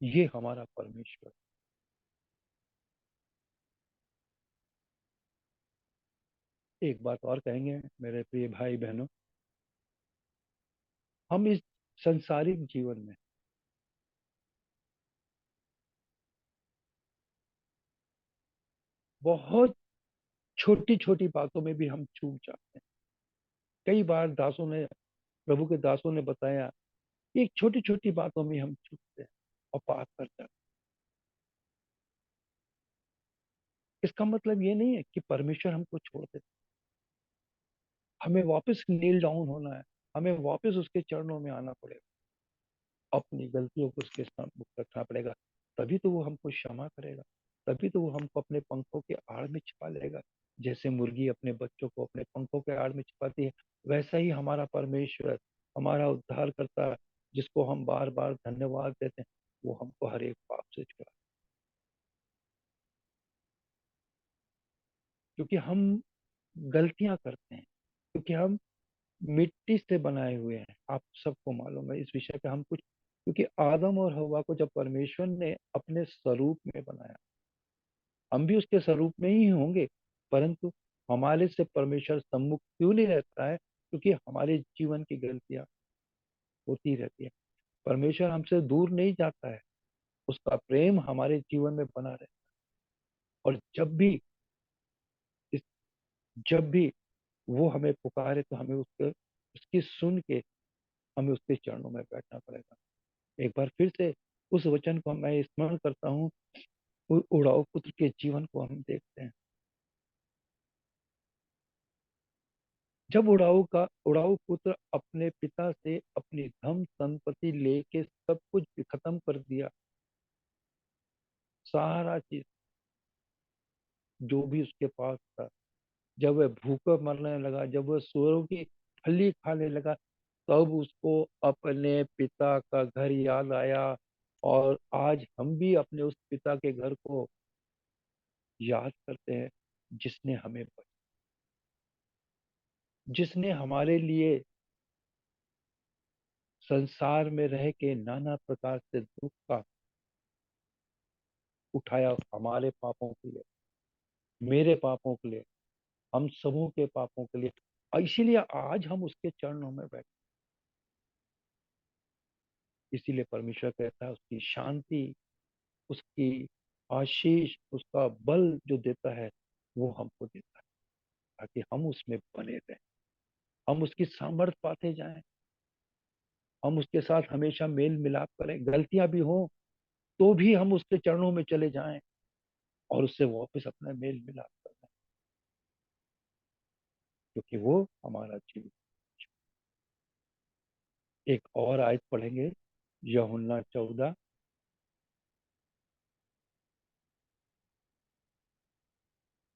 D: ये हमारा परमेश्वर। एक बात और कहेंगे मेरे प्रिय भाई बहनों, हम इस संसारिक जीवन में बहुत छोटी छोटी बातों में भी हम चूक जाते हैं। कई बार प्रभु के दासों ने बताया कि एक छोटी छोटी बातों में हम चूकते हैं और पाप कर जाते हैं। इसका मतलब ये नहीं है कि परमेश्वर हमको छोड़ देते। हमें वापस नील डाउन होना है, हमें वापस उसके चरणों में आना पड़ेगा, अपनी गलतियों को उसके सामने रखना पड़ेगा। तभी तो वो हमको क्षमा करेगा, तभी तो वो हमको अपने पंखों के आड़ में छिपा लेगा। जैसे मुर्गी अपने बच्चों को अपने पंखों के आड़ में छिपाती है, वैसा ही हमारा परमेश्वर, हमारा उद्धार करता, जिसको हम बार बार धन्यवाद देते हैं, वो हमको हर एक पाप से छुड़ा। क्योंकि हम गलतियां करते हैं, क्योंकि हम मिट्टी से बनाए हुए हैं। आप सबको मालूम है इस विषय पे हम कुछ, क्योंकि आदम और हवा को जब परमेश्वर ने अपने स्वरूप में बनाया, हम भी उसके स्वरूप में ही होंगे, परंतु हमारे से परमेश्वर सम्मुख क्यों नहीं रहता है? क्योंकि हमारे जीवन की गलतियां होती रहती है। परमेश्वर हमसे दूर नहीं जाता है, उसका प्रेम हमारे जीवन में बना रहता है। और इस जब भी वो हमें पुकारे तो हमें उसकी सुन के हमें उसके चरणों में बैठना पड़ेगा। एक बार फिर से उस वचन को मैं स्मरण करता हूँ। उड़ाऊ पुत्र के जीवन को हम देखते हैं। जब उड़ाऊ पुत्र अपने पिता से अपनी धन संपत्ति लेके सब कुछ खत्म कर दिया, सारा चीज जो भी उसके पास था, जब वह भूखा मरने लगा, जब वह सुअरों की फली खाने लगा, तब उसको अपने पिता का घर याद आया। और आज हम भी अपने उस पिता के घर को याद करते हैं, जिसने हमारे लिए संसार में रह के नाना प्रकार से दुख का उठाया, हमारे पापों के लिए, मेरे पापों के लिए, हम सबों के पापों के लिए। और इसीलिए आज हम उसके चरणों में बैठे। इसीलिए परमेश्वर कहता है उसकी शांति, उसकी आशीष, उसका बल जो देता है वो हमको देता है, ताकि हम उसमें बने रहें, हम उसकी सामर्थ पाते जाएं, हम उसके साथ हमेशा मेल मिलाप करें। गलतियां भी हो तो भी हम उसके चरणों में चले जाएं और उससे वापस अपना मेल मिलाप करें, क्योंकि वो हमारा जीव। एक और आयत पढ़ेंगे, यूहन्ना 14,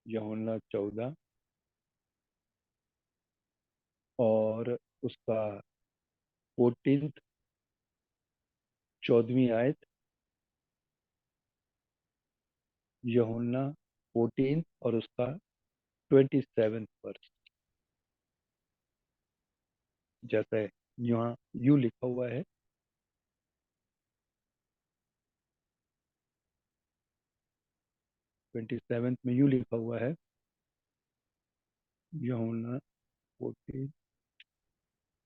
D: यूहन्ना 14 और उसका 14वीं आयत। यूहन्ना 14 और उसका 27 वर्ष। जैसे यहाँ यू लिखा हुआ है, 27 में यू लिखा हुआ है, यूहन्ना 14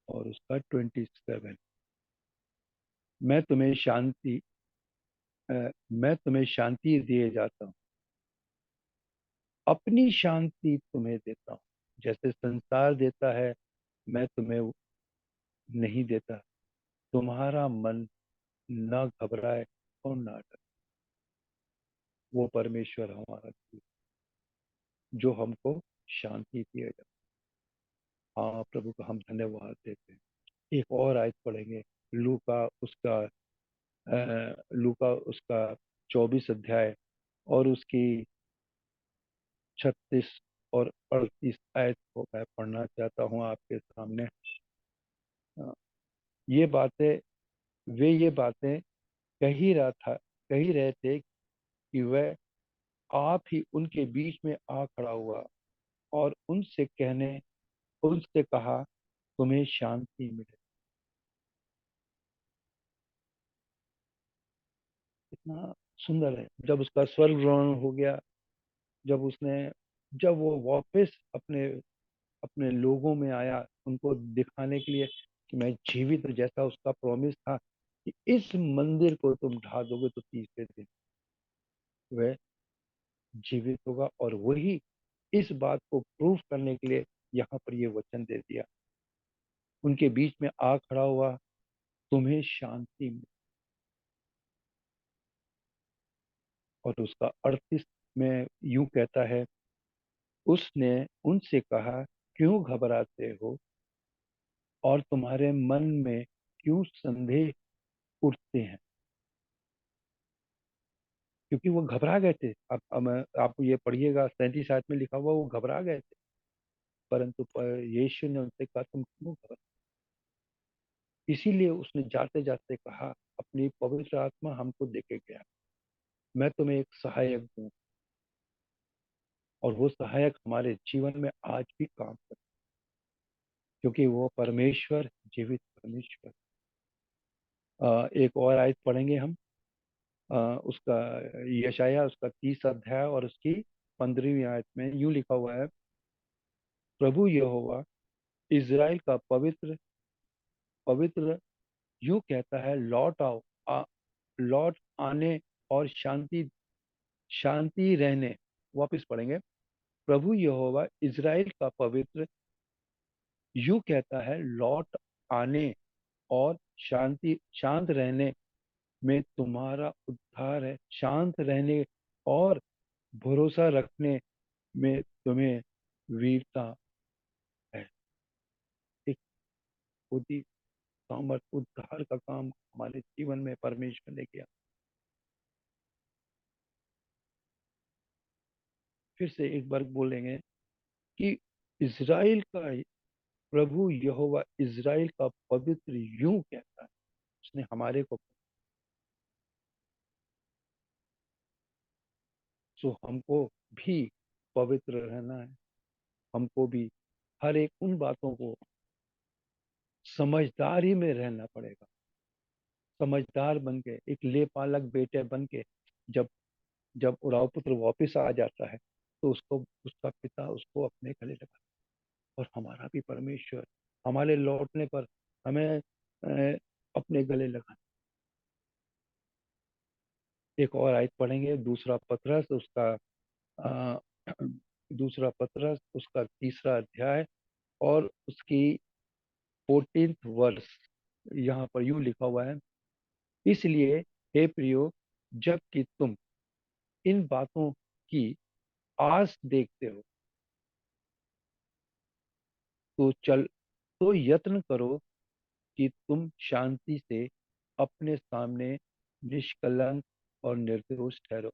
D: और उसका 27। मैं तुम्हें शांति मैं तुम्हें शांति दिए जाता हूँ, अपनी शांति तुम्हें देता हूँ, जैसे संसार देता है मैं तुम्हें नहीं देता। तुम्हारा मन ना घबराए और ना डरे। वो परमेश्वर हमारा जो हमको शांति दिए जाता। हाँ प्रभु का हम धन्यवाद देते हैं। एक और आयत पढ़ेंगे, लूका उसका लूका उसका 24 अध्याय और उसकी 36 और 38 आयत को मैं पढ़ना चाहता हूँ आपके सामने। अ, ये बातें ये बातें कह ही रहे थे कि वह आप ही उनके बीच में आ खड़ा हुआ और उनसे कहा तुम्हें शांति मिले। इतना सुंदर है। जब उसका स्वर्गरोहण हो गया, जब वो वापस अपने अपने लोगों में आया, उनको दिखाने के लिए कि मैं जीवित हूं, जैसा उसका प्रॉमिस था कि इस मंदिर को तुम ढा दोगे तो तीसरे दिन वह जीवित होगा। और वही इस बात को प्रूव करने के लिए यहाँ पर ये वचन दे दिया, उनके बीच में आ खड़ा हुआ, तुम्हें शांति मिले। और उसका 38 में यूं कहता है, उसने उनसे कहा क्यों घबराते हो और तुम्हारे मन में क्यों संदेह उठते हैं। क्योंकि वो घबरा गए थे। आप ये पढ़िएगा, 37 आयत में लिखा हुआ वो घबरा गए थे, परंतु यीशु ने उनसे कहा तुम क्यों घबरा। इसीलिए उसने जाते जाते कहा, अपनी पवित्र आत्मा हमको देके गया, मैं तुम्हें एक सहायक दूं। और वो सहायक हमारे जीवन में आज भी काम करता है, क्योंकि वो परमेश्वर जीवित परमेश्वर। एक और आयत पढ़ेंगे हम, उसका यशाया उसका 30 अध्याय और उसकी 15वीं आयत में यूं लिखा हुआ है, प्रभु यहोवा इज़राइल का पवित्र पवित्र यूं कहता है, लौट आओ, लौट आने और शांति शांति रहने। वापस पढ़ेंगे, प्रभु यहोवा इज़राइल का पवित्र यूं कहता है, लौट आने और शांत रहने में तुम्हारा उद्धार है। शांत रहने और भरोसा रखने में तुम्हें वीरता है। एक खुद ही सामर्थ उद्धार का काम हमारे जीवन में परमेश्वर ने किया। फिर से एक बार बोलेंगे कि इज़राइल का प्रभु यहोवा इज़राइल का पवित्र यूं कहता है, उसने हमारे को। सो हमको भी पवित्र रहना है। हमको भी हर एक उन बातों को समझदारी में रहना पड़ेगा। समझदार बन के, एक लेपालक बेटे बन के, जब जब उराव पुत्र वापिस आ जाता है तो उसको उसका पिता उसको अपने गले लगा। और हमारा भी परमेश्वर हमारे लौटने पर हमें अपने गले लगा। एक और आयत पढ़ेंगे, अ, दूसरा पतरस उसका 3रा अध्याय और उसकी 14th वर्ष। यहाँ पर यूं लिखा हुआ है, इसलिए हे प्रियो, जबकि तुम इन बातों की आस देखते हो तो यत्न करो कि तुम शांति से अपने सामने निष्कलंक और निर्दोष ठहरो।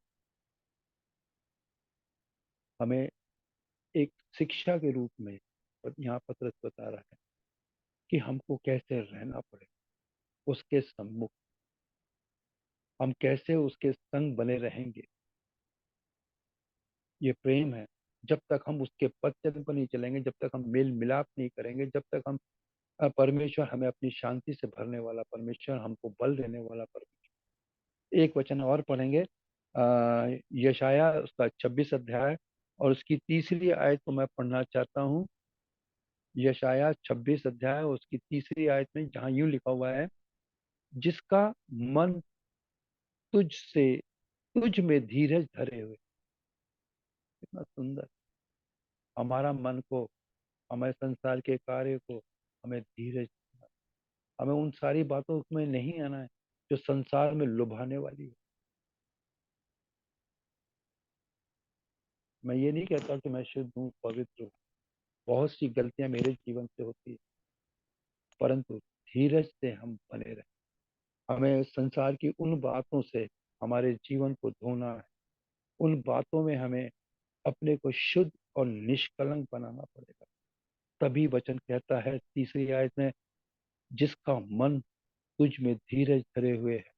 D: हमें एक शिक्षा के रूप में यहाँ पत्रस बता रहा है कि हमको कैसे रहना पड़े उसके सम्मुख, हम कैसे उसके संग बने रहेंगे। ये प्रेम है। जब तक हम उसके पथ पर नहीं चलेंगे, जब तक हम मेल मिलाप नहीं करेंगे, जब तक हम परमेश्वर हमें अपनी शांति से भरने वाला परमेश्वर, हमको बल देने वाला परमेश्वर। एक वचन और पढ़ेंगे, यशाया उसका 26 अध्याय और उसकी 3री आयत को मैं पढ़ना चाहता हूँ। यशाया 26 अध्याय और उसकी 3री आयत में जहाँ यूं लिखा हुआ है, जिसका मन तुझ में धीरज धरे हुए। कितना सुंदर। हमारा मन को, हमारे संसार के कार्य को, हमें धीरज, हमें उन सारी बातों में नहीं आना है जो संसार में लुभाने वाली है। मैं ये नहीं कहता कि मैं शुद्ध हूँ, पवित्र हूँ, बहुत सी गलतियां मेरे जीवन से होती है, परंतु धीरज से हम बने रहे। हमें संसार की उन बातों से हमारे जीवन को धोना है। उन बातों में हमें अपने को शुद्ध और निष्कलंक बनाना पड़ेगा। तभी वचन कहता है 3री आयत में, जिसका मन तुझ में धीरज धरे हुए है।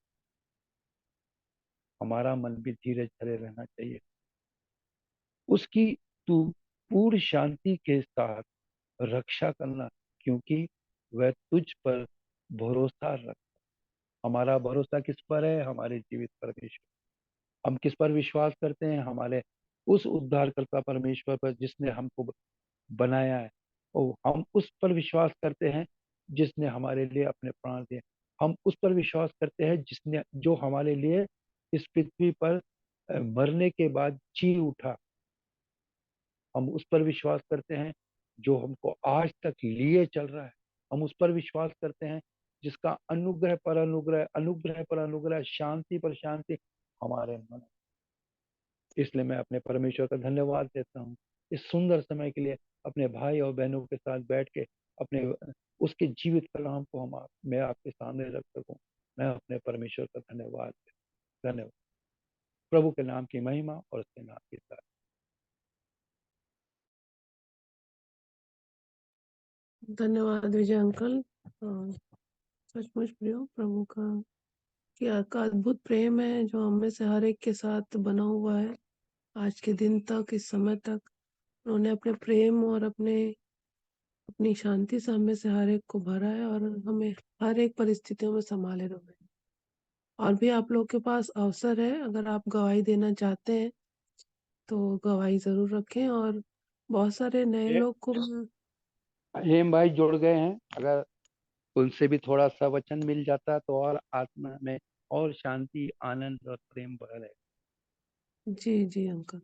D: हमारा मन भी धीरज धरे रहना चाहिए। उसकी तू पूर्ण शांति के साथ रक्षा करना, क्योंकि वह तुझ पर भरोसा रख। हमारा भरोसा किस पर है? हमारे जीवित परमेश्वर। हम किस पर विश्वास करते हैं? हमारे उस उद्धारकर्ता परमेश्वर पर जिसने हमको बनाया है। और हम उस पर विश्वास करते हैं जिसने हमारे लिए अपने प्राण दिए। हम उस पर विश्वास करते हैं जो हमारे लिए इस पृथ्वी पर मरने के बाद जी उठा। हम उस पर विश्वास करते हैं जो हमको आज तक लिए चल रहा है। हम उस पर विश्वास करते हैं जिसका अनुग्रह पर अनुग्रह, अनुग्रह पर अनुग्रह, शांति पर शांति हमारे मन। इसलिए मैं अपने परमेश्वर का धन्यवाद देता हूँ इस सुंदर समय के लिए। अपने भाई और बहनों के साथ बैठ के अपने उसके जीवित कलाम को मैं आपके सामने रख सकूं। मैं अपने परमेश्वर का धन्यवाद। प्रभु के नाम की महिमा और उसके नाम की तारीफ।
A: धन्यवाद विजय अंकल। सचमुच प्रियो, प्रभु का अद्भुत प्रेम है जो हम में से हर एक के साथ बना हुआ है। आज के दिन तक, इस समय तक उन्होंने अपने प्रेम और अपनी शांति से हमें से हर एक को भरा है और हमें हर एक परिस्थितियों में संभाले रखे। और भी आप लोग के पास अवसर है, अगर आप गवाही देना चाहते हैं तो गवाही जरूर रखें। और बहुत सारे नए लोग को
D: हेम भाई जुड़ गए हैं, अगर उनसे भी थोड़ा सा वचन मिल जाता तो और आत्मा में और शांति, आनंद और प्रेम बढ़ रहे।
A: जी जी अंकल।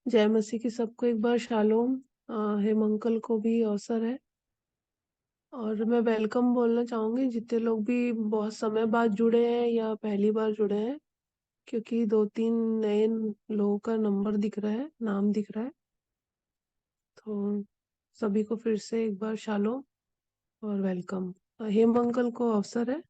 A: जय मसीह की सबको एक बार शालोम। हेम अंकल को भी अवसर है और मैं वेलकम बोलना चाहूंगी जितने लोग भी बहुत समय बाद जुड़े हैं या पहली बार जुड़े हैं, क्योंकि 2-3 नए लोगों का नंबर दिख रहा है, नाम दिख रहा है। तो सभी को फिर से एक बार शालोम और वेलकम। हेम अंकल को अवसर है।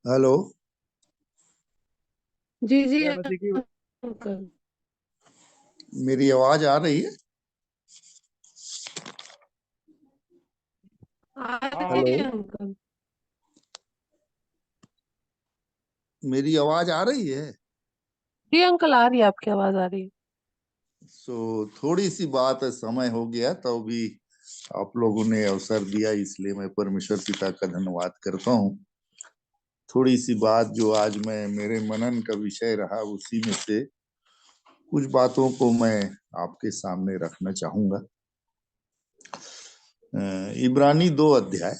E: हेलो,
A: जी जी
D: जय मसीह की।
A: अंकल।
E: मेरी आवाज आ रही है?
A: आ
D: हाँ,
A: रही
E: हेलो,
A: है अंकल।
E: मेरी आवाज आ रही है?
A: जी अंकल, आ रही है, आपकी आवाज आ रही है।
E: थोड़ी सी बात है, समय हो गया तो भी आप लोगों ने अवसर दिया, इसलिए मैं परमेश्वर पिता का धन्यवाद करता हूँ। थोड़ी सी बात जो आज मैं मेरे मनन का विषय रहा, उसी में से कुछ बातों को मैं आपके सामने रखना चाहूंगा। इब्रानी 2 अध्याय,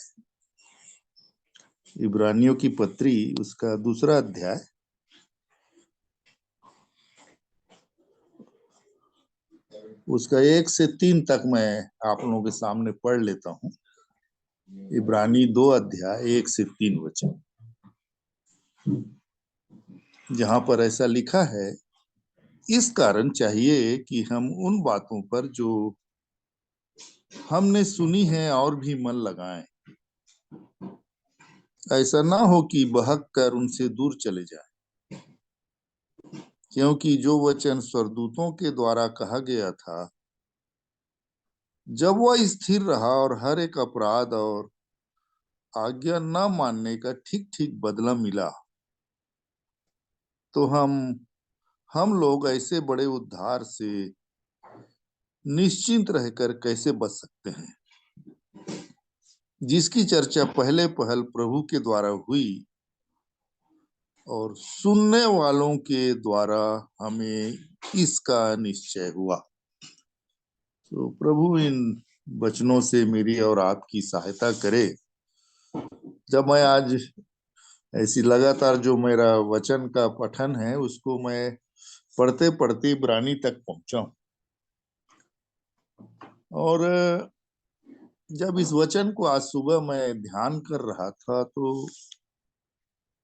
E: इब्रानियों की पत्री उसका 2रा अध्याय, उसका 1 से 3 तक मैं आप लोगों के सामने पढ़ लेता हूँ। इब्रानी 2 अध्याय 1 से 3 वचन, जहां पर ऐसा लिखा है, इस कारण चाहिए कि हम उन बातों पर जो हमने सुनी है और भी मन लगाएं, ऐसा ना हो कि बहक कर उनसे दूर चले जाए, क्योंकि जो वचन स्वर्गदूतों के द्वारा कहा गया था, जब वह स्थिर रहा और हर एक अपराध और आज्ञा न मानने का ठीक ठीक बदला मिला, तो हम लोग ऐसे बड़े उद्धार से निश्चिंत रहकर कैसे बच सकते हैं, जिसकी चर्चा पहले पहल प्रभु के द्वारा हुई और सुनने वालों के द्वारा हमें इसका निश्चय हुआ। तो प्रभु इन वचनों से मेरी और आपकी सहायता करे। जब मैं आज ऐसी लगातार जो मेरा वचन का पठन है उसको मैं पढ़ते पढ़ते इब्रानी तक पहुंचा, और जब इस वचन को आज सुबह मैं ध्यान कर रहा था तो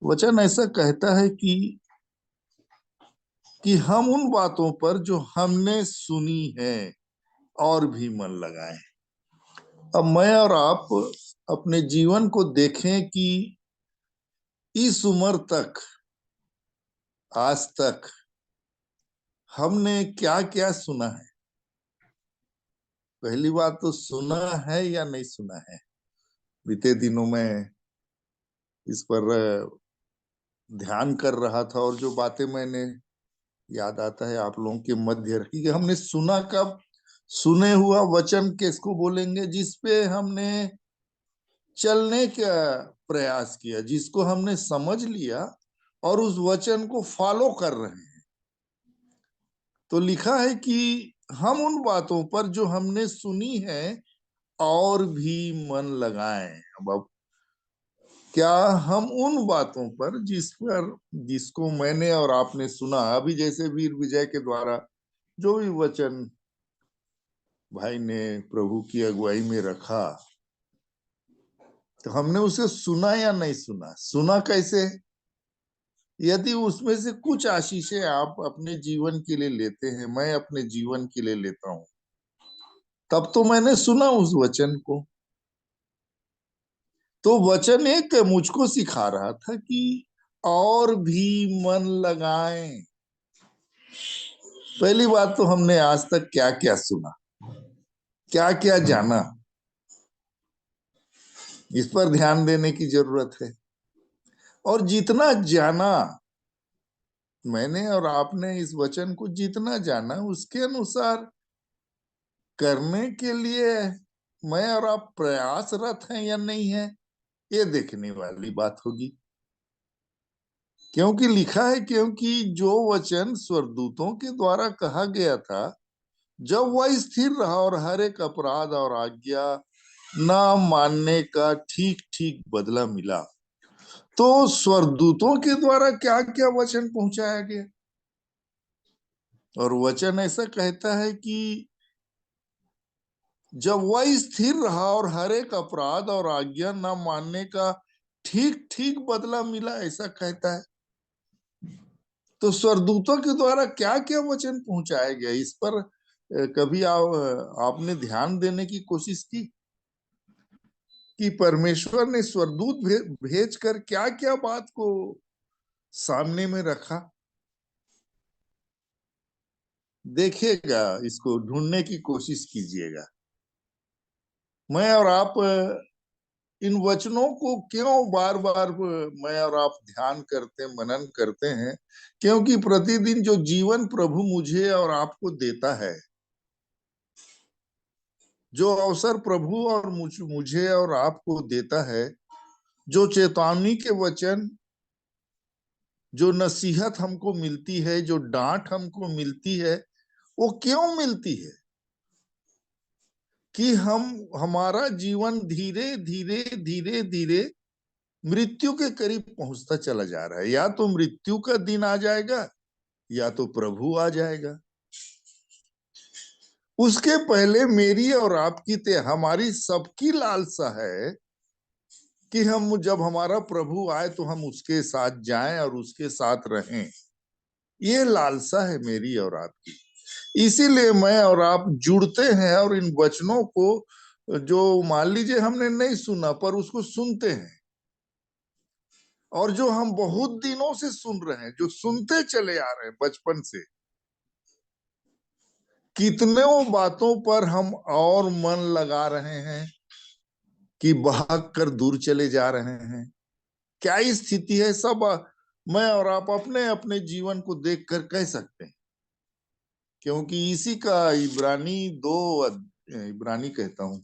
E: वचन ऐसा कहता है कि हम उन बातों पर जो हमने सुनी है और भी मन लगाएं। अब मैं और आप अपने जीवन को देखें कि इस उम्र तक, आज तक हमने क्या क्या सुना है। पहली बात तो सुना है या नहीं सुना है। बीते दिनों में इस पर ध्यान कर रहा था और जो बातें मैंने याद आता है आप लोगों के मध्य रखी कि हमने सुना कब। सुने हुआ वचन किसको बोलेंगे? जिसपे हमने चलने का प्रयास किया, जिसको हमने समझ लिया और उस वचन को फॉलो कर रहे हैं। तो लिखा है कि हम उन बातों पर जो हमने सुनी है और भी मन लगाएं। अब क्या हम उन बातों पर जिसको मैंने और आपने सुना, अभी जैसे वीर विजय के द्वारा जो भी वचन भाई ने प्रभु की अगुवाई में रखा, तो हमने उसे सुना या नहीं सुना? सुना कैसे? यदि उसमें से कुछ आशीषें आप अपने जीवन के लिए लेते हैं, मैं अपने जीवन के लिए लेता हूं, तब तो मैंने सुना उस वचन को। तो वचन एक मुझको सिखा रहा था कि और भी मन लगाएं। पहली बात तो हमने आज तक क्या क्या सुना, क्या क्या जाना, इस पर ध्यान देने की जरूरत है। और जितना जाना मैंने और आपने, इस वचन को जितना जाना, उसके अनुसार करने के लिए मैं और आप प्रयासरत हैं या नहीं है, ये देखने वाली बात होगी। क्योंकि लिखा है, क्योंकि जो वचन स्वर्गदूतों के द्वारा कहा गया था, जब वह स्थिर रहा और हर एक अपराध और आज्ञा ना मानने का ठीक ठीक बदला मिला। तो स्वर्गदूतों के द्वारा क्या क्या वचन पहुंचाया गया, और वचन ऐसा कहता है कि जब वह स्थिर रहा और हर एक अपराध और आज्ञा न मानने का ठीक ठीक बदला मिला, ऐसा कहता है। तो स्वर्गदूतों के द्वारा क्या क्या वचन पहुंचाया गया, इस पर कभी आपने ध्यान देने की कोशिश की कि परमेश्वर ने स्वर्गदूत भेज कर क्या क्या बात को सामने में रखा? देखिएगा, इसको ढूंढने की कोशिश कीजिएगा। मैं और आप इन वचनों को क्यों बार बार मैं और आप ध्यान करते, मनन करते हैं? क्योंकि प्रतिदिन जो जीवन प्रभु मुझे और आपको देता है, जो अवसर प्रभु और मुझे और आपको देता है, जो चेतावनी के वचन, जो नसीहत हमको मिलती है, जो डांट हमको मिलती है, वो क्यों मिलती है? कि हमारा जीवन धीरे धीरे धीरे धीरे मृत्यु के करीब पहुंचता चला जा रहा है। या तो मृत्यु का दिन आ जाएगा या तो प्रभु आ जाएगा। उसके पहले मेरी और आपकी हमारी सबकी लालसा है कि हम जब हमारा प्रभु आए तो हम उसके साथ जाएं और उसके साथ रहें। ये लालसा है मेरी और आपकी। इसीलिए मैं और आप जुड़ते हैं और इन वचनों को, जो मान लीजिए हमने नहीं सुना पर उसको सुनते हैं, और जो हम बहुत दिनों से सुन रहे हैं, जो सुनते चले आ रहे हैं बचपन से, कितने बातों पर हम और मन लगा रहे हैं कि भाग कर दूर चले जा रहे हैं। क्या स्थिति है, सब मैं और आप अपने अपने जीवन को देखकर कह सकते हैं, क्योंकि इसी का इब्रानी कहता हूं,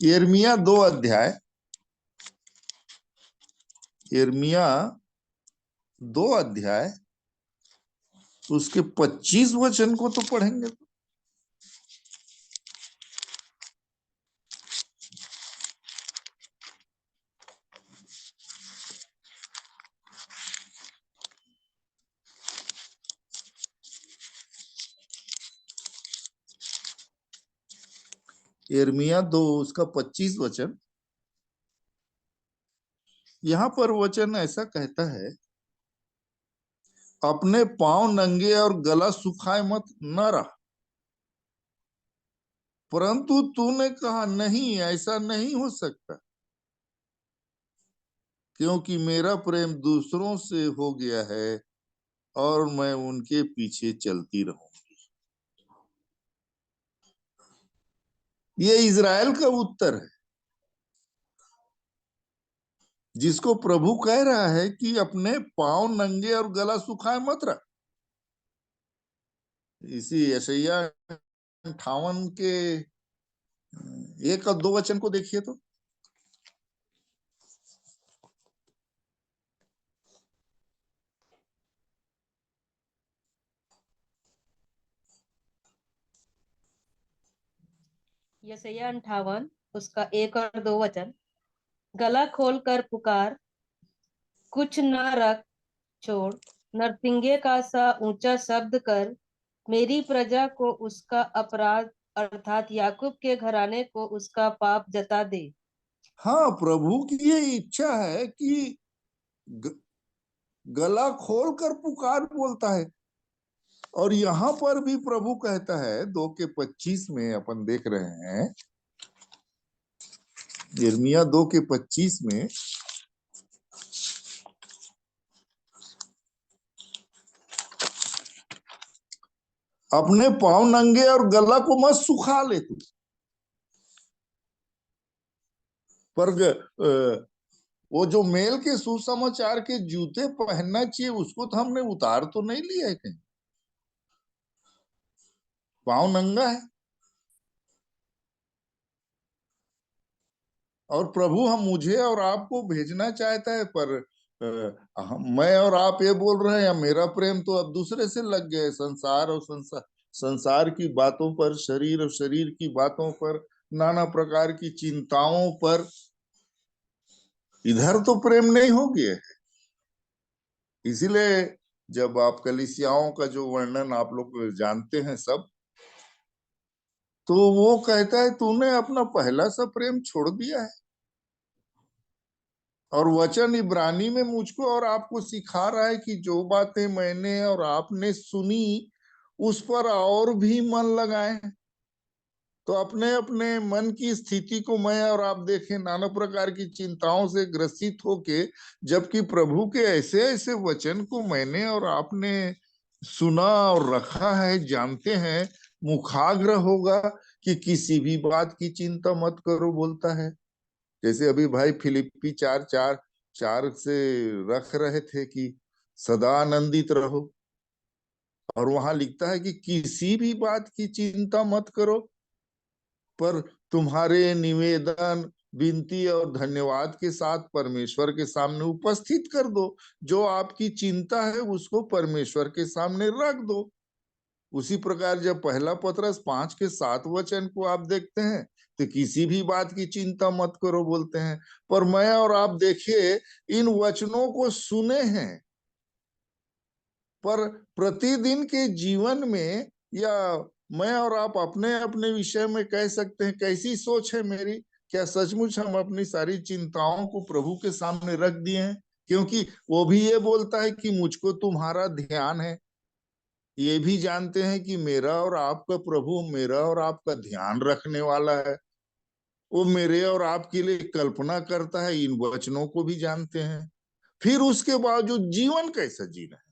E: यिर्मयाह 2 अध्याय, यिर्मयाह 2 अध्याय उसके 25 वचन को तो पढ़ेंगे। यिर्मयाह 2 उसका 25 वचन, यहां पर वचन ऐसा कहता है, अपने पांव नंगे और गला सुखाए मत न रहा, परंतु तूने कहा नहीं, ऐसा नहीं हो सकता, क्योंकि मेरा प्रेम दूसरों से हो गया है और मैं उनके पीछे चलती रहूंगी। ये इज़राइल का उत्तर है, जिसको प्रभु कह रहा है कि अपने पांव नंगे और गला सुखाए मत रख। इसी यशायाह 58 के 1 और 2 वचन को देखिए तो,
F: यशायाह 58 उसका 1 और 2 वचन, गला खोल कर पुकार, कुछ न रख छोड़, नरसिंगे का सा ऊंचा शब्द कर, मेरी प्रजा को उसका अपराध अर्थात याकूब के घराने को उसका पाप जता दे।
E: हाँ, प्रभु की ये इच्छा है कि गला खोल कर पुकार बोलता है। और यहां पर भी प्रभु कहता है 2 के 25 में अपन देख रहे हैं, यिर्मयाह 2 के 25 में, अपने पांव नंगे और गला को मत सुखा ले तू, पर वो जो मेल के सुसमाचार के जूते पहनना चाहिए उसको तो हमने उतार तो नहीं लिया है, कहीं पांव नंगा है। और प्रभु हम मुझे और आपको भेजना चाहता है, पर मैं और आप ये बोल रहे हैं मेरा प्रेम तो अब दूसरे से लग गया है, संसार और संसार की बातों पर, शरीर और शरीर की बातों पर, नाना प्रकार की चिंताओं पर, इधर तो प्रेम नहीं हो गया है। इसीलिए जब आप कलीसियाओं का जो वर्णन आप लोग जानते हैं सब, तो वो कहता है तूने अपना पहला सा प्रेम छोड़ दिया है। और वचन इब्रानी में मुझको और आपको सिखा रहा है कि जो बातें मैंने और आपने सुनी उस पर और भी मन लगाएं। तो अपने अपने मन की स्थिति को मैं और आप देखें, नाना प्रकार की चिंताओं से ग्रसित होके, जबकि प्रभु के ऐसे ऐसे वचन को मैंने और आपने सुना और रखा है, जानते हैं, मुखाग्र होगा कि किसी भी बात की चिंता मत करो बोलता है। जैसे अभी भाई फिलिप्पी 4:4 से रख रहे थे कि सदा आनंदित रहो, और वहां लिखता है कि किसी भी बात की चिंता मत करो, पर तुम्हारे निवेदन, विनती और धन्यवाद के साथ परमेश्वर के सामने उपस्थित कर दो। जो आपकी चिंता है उसको परमेश्वर के सामने रख दो। उसी प्रकार जब पहला पत्रस 5 के 7 वचन को आप देखते हैं, तो किसी भी बात की चिंता मत करो बोलते हैं। पर मैं और आप देखिए, इन वचनों को सुने हैं, पर प्रतिदिन के जीवन में, या मैं और आप अपने अपने विषय में कह सकते हैं कैसी सोच है मेरी, क्या सचमुच हम अपनी सारी चिंताओं को प्रभु के सामने रख दिए हैं? क्योंकि वो भी ये बोलता है कि मुझको तुम्हारा ध्यान है। ये भी जानते हैं कि मेरा और आपका प्रभु मेरा और आपका ध्यान रखने वाला है। वो मेरे और आपके लिए कल्पना करता है, इन वचनों को भी जानते हैं। फिर उसके बावजूद जीवन कैसा जीना है?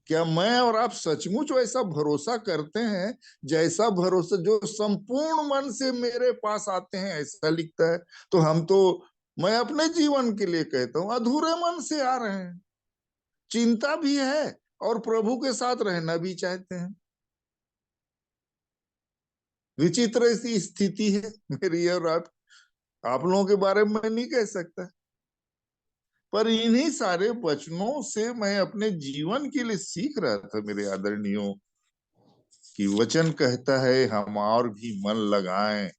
E: क्या मैं और आप सचमुच वैसा भरोसा करते हैं जैसा भरोसा जो संपूर्ण मन से मेरे पास आते हैं? ऐसा लिखता है। तो हम तो, मैं अपने जीवन के लिए कहता हूं, अधूरे मन से आ रहे हैं। चिंता भी है और प्रभु के साथ रहना भी चाहते हैं। विचित्र सी स्थिति है मेरी और आप लोगों के बारे में मैं नहीं कह सकता, पर इन्हीं सारे वचनों से मैं अपने जीवन के लिए सीख रहा था मेरे आदरणीयों, कि वचन कहता है हम और भी मन लगाएं।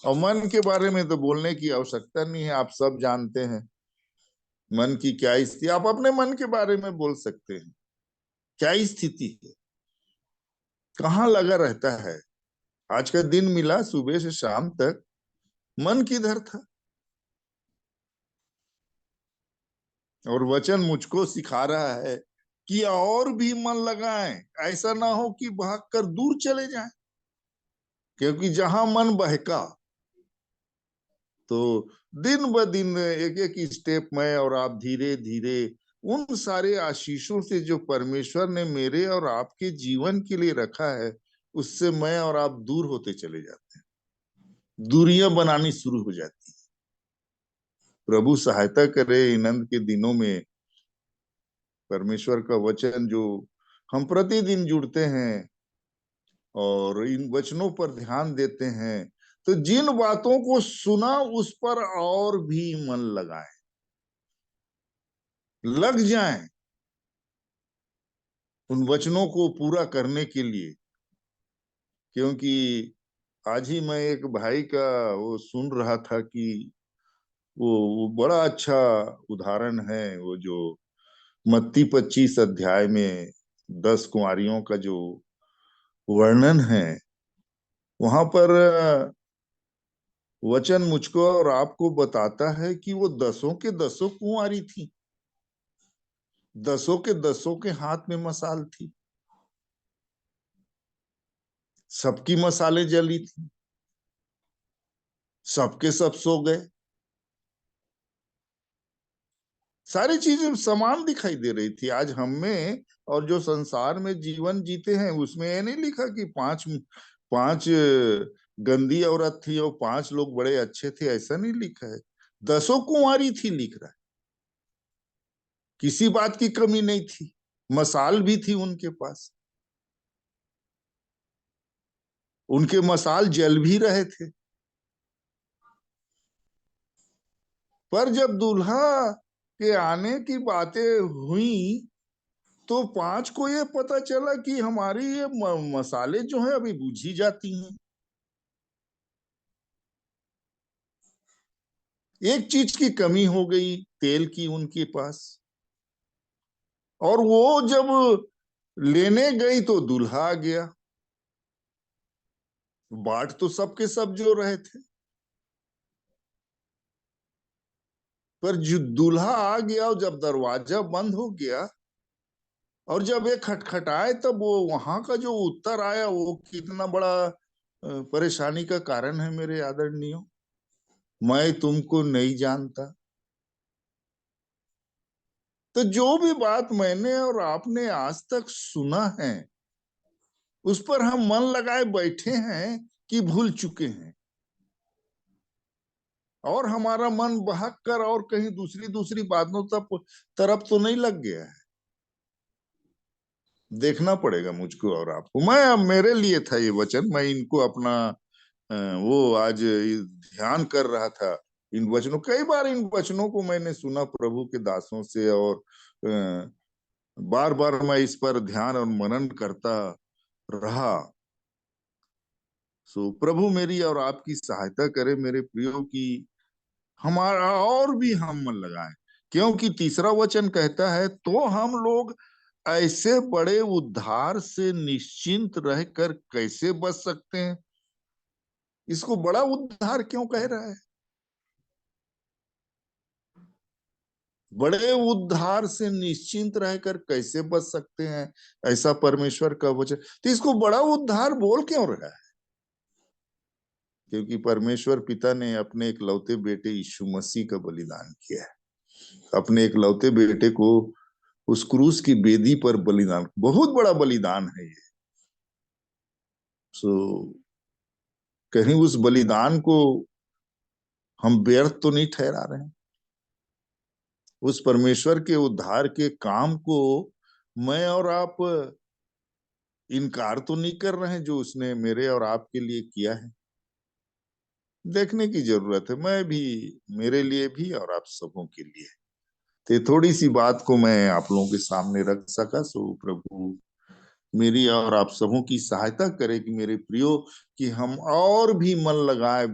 E: और मन के बारे में तो बोलने की आवश्यकता नहीं है, आप सब जानते हैं मन की क्या स्थिति। आप अपने मन के बारे में बोल सकते हैं, क्या स्थिति है, कहाँ लगा रहता है। आज का दिन मिला, सुबह से शाम तक मन किधर था? और वचन मुझको सिखा रहा है कि और भी मन लगाएं, ऐसा ना हो कि भागकर दूर चले जाएं। क्योंकि जहां मन बहका तो दिन ब दिन एक एक स्टेप में और आप धीरे धीरे उन सारे आशीषों से जो परमेश्वर ने मेरे और आपके जीवन के लिए रखा है, उससे मैं और आप दूर होते चले जाते हैं, दूरियां बनानी शुरू हो जाती है। प्रभु सहायता करे इन अंत के दिनों में परमेश्वर का वचन जो हम प्रतिदिन जुड़ते हैं और इन वचनों पर ध्यान देते हैं, तो जिन बातों को सुना उस पर और भी मन लगाएं, लग जाएं उन वचनों को पूरा करने के लिए। क्योंकि आज ही मैं एक भाई का वो सुन रहा था कि वो बड़ा अच्छा उदाहरण है, वो जो मत्ती 25 अध्याय में 10 कुंवारियों का जो वर्णन है, वहां पर वचन मुझको और आपको बताता है कि वो 10 के 10 कुंवारी थी, 10 के 10 के हाथ में मशाल थी, सबकी मशालें जली थी, सबके सब सो गए, सारी चीजें समान दिखाई दे रही थी। आज हम में और जो संसार में जीवन जीते हैं उसमें ये नहीं लिखा कि पांच पांच गंदी औरत थी और 5 लोग बड़े अच्छे थे, ऐसा नहीं लिखा है। 10 कुंवारी थी लिख रहा है, किसी बात की कमी नहीं थी, मशाल भी थी उनके पास, उनके मशाल जल भी रहे थे। पर जब दूल्हा के आने की बातें हुई तो 5 को ये पता चला कि हमारी ये मसाले जो है अभी बुझी जाती हैं। एक चीज की कमी हो गई, तेल की उनके पास, और वो जब लेने गई तो दूल्हा आ गया। बाट तो सबके सब जो रहे थे, पर जो दूल्हा आ गया और जब दरवाजा बंद हो गया और जब ये खटखटाए, तब वो वहां का जो उत्तर आया वो कितना बड़ा परेशानी का कारण है मेरे आदरणीयों। मैं तुमको नहीं जानता। तो जो भी बात मैंने और आपने आज तक सुना है उस पर हम मन लगाए बैठे हैं कि भूल चुके हैं, और हमारा मन बहक कर और कहीं दूसरी दूसरी बातों तरफ तो नहीं लग गया है। देखना पड़ेगा मुझको और आपको। मैं अब मेरे लिए था ये वचन, मैं इनको अपना वो आज ध्यान कर रहा था इन वचनों। कई बार इन वचनों को मैंने सुना प्रभु के दासों से, और बार बार मैं इस पर ध्यान और मनन करता रहा। सो प्रभु मेरी और आपकी सहायता करे मेरे प्रियो, की हमारा और भी हम मन लगाएं। क्योंकि तीसरा वचन कहता है, तो हम लोग ऐसे बड़े उद्धार से निश्चिंत रहकर कैसे बच सकते हैं। इसको बड़ा उद्धार क्यों कह रहा है? बड़े उद्धार से निश्चिंत रहकर कैसे बच सकते हैं, ऐसा परमेश्वर का वचन। तो इसको बड़ा उद्धार बोल क्यों रहा है? क्योंकि परमेश्वर पिता ने अपने इकलौते बेटे यीशु मसीह का बलिदान किया है। अपने एकलौते बेटे को उस क्रूस की बेदी पर बलिदान, बहुत बड़ा बलिदान है ये। सो कहीं उस बलिदान को हम व्यर्थ तो नहीं ठहरा रहे हैं? उस परमेश्वर के उद्धार के काम को मैं और आप इनकार तो नहीं कर रहे हैं जो उसने मेरे और आपके लिए किया है? देखने की जरूरत है, मैं भी, मेरे लिए भी और आप सबों के लिए। तो थोड़ी सी बात को मैं आप लोगों के सामने रख सका। सो प्रभु मेरी और आप सबों की सहायता करे कि मेरे प्रियो, कि हम और भी मन लगाए,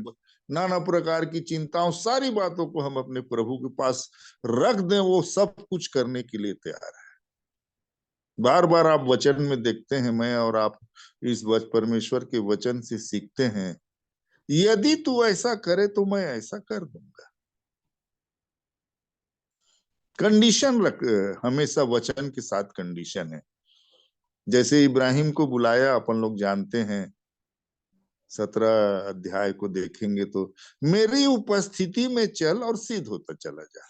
E: नाना प्रकार की चिंताओं, सारी बातों को हम अपने प्रभु के पास रख दें। वो सब कुछ करने के लिए तैयार है। बार बार आप वचन में देखते हैं, मैं और आप इस परमेश्वर के वचन से सीखते हैं, यदि तू ऐसा करे तो मैं ऐसा कर दूंगा। कंडीशन रख, हमेशा वचन के साथ कंडीशन है। जैसे इब्राहिम को बुलाया, अपन लोग जानते हैं, 17 अध्याय को देखेंगे तो मेरी उपस्थिति में चल और सिद्ध होता चला जा।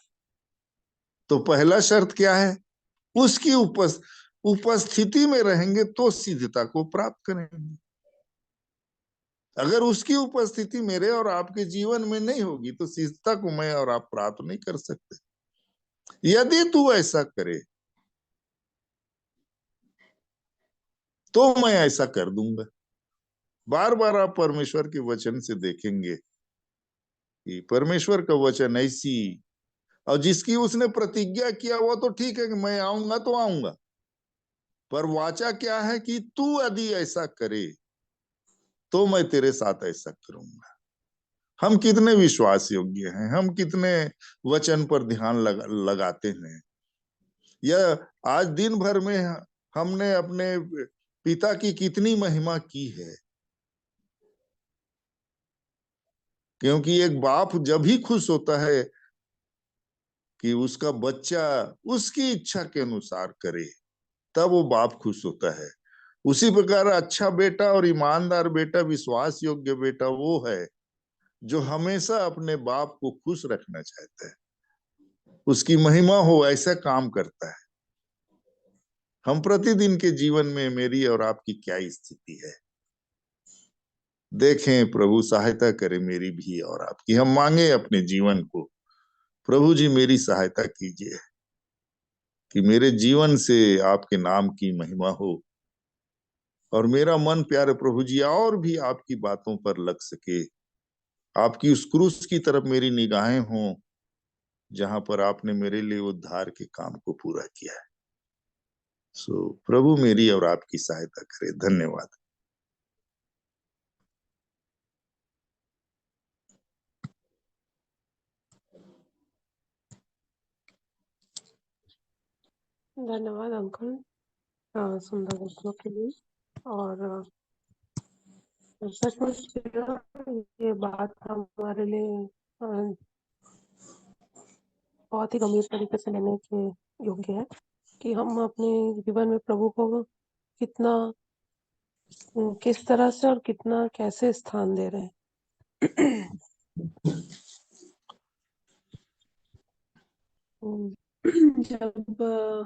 E: तो पहला शर्त क्या है? उसकी उपस्थिति में रहेंगे तो सिद्धता को प्राप्त करेंगे। अगर उसकी उपस्थिति मेरे और आपके जीवन में नहीं होगी तो सिद्धता को मैं और आप प्राप्त नहीं कर सकते। यदि तू ऐसा करे तो मैं ऐसा कर दूंगा। बार बार आप परमेश्वर के वचन से देखेंगे कि परमेश्वर का वचन ऐसी, और जिसकी उसने प्रतिज्ञा किया वो तो ठीक है कि मैं आऊंगा तो आऊंगा, पर वाचा क्या है कि तू यदि ऐसा करे तो मैं तेरे साथ ऐसा करूंगा। हम कितने विश्वास योग्य हैं, हम कितने वचन पर ध्यान लगाते हैं। यह आज दिन भर में हमने अपने पिता की कितनी महिमा की है। क्योंकि एक बाप जब ही खुश होता है कि उसका बच्चा उसकी इच्छा के अनुसार करे, तब वो बाप खुश होता है। उसी प्रकार अच्छा बेटा और ईमानदार बेटा, विश्वास योग्य बेटा वो है जो हमेशा अपने बाप को खुश रखना चाहता है, उसकी महिमा हो ऐसा काम करता है। हम प्रतिदिन के जीवन में मेरी और आपकी क्या स्थिति है? देखें, प्रभु सहायता करे मेरी भी और आपकी। हम मांगे अपने जीवन को, प्रभु जी मेरी सहायता कीजिए कि मेरे जीवन से आपके नाम की महिमा हो और मेरा मन प्यारे प्रभु जी और भी आपकी बातों पर लग सके। आपकी उस क्रूस की तरफ मेरी निगाहें हों जहां पर आपने मेरे लिए उद्धार के काम को पूरा किया है। सो प्रभु मेरी और आपकी सहायता करे। धन्यवाद।
A: धन्यवाद अंकल सुंदर वचनों के लिए। और सचमुच ये बात हमारे लिए बहुत ही गंभीर तरीके से लेने के योग्य है कि हम अपने जीवन में प्रभु को कितना, किस तरह से और कितना कैसे स्थान दे रहे हैं। जब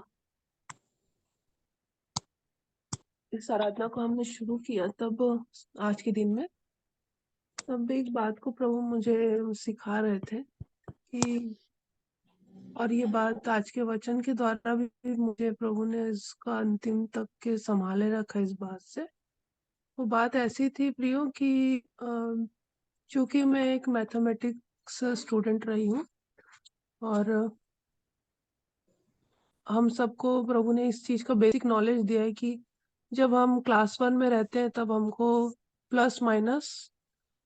A: इस आराधना को हमने शुरू किया, तब आज के दिन में, तब एक बात को प्रभु मुझे सिखा रहे थे कि, और ये बात आज के वचन के द्वारा भी मुझे प्रभु ने इसका अंतिम तक के संभाले रखा इस बात से। वो बात ऐसी थी प्रियो कि चूंकि मैं एक मैथमेटिक्स स्टूडेंट रही हूँ और हम सबको प्रभु ने इस चीज का बेसिक नॉलेज दिया है कि जब हम क्लास 1 में रहते हैं तब हमको प्लस माइनस,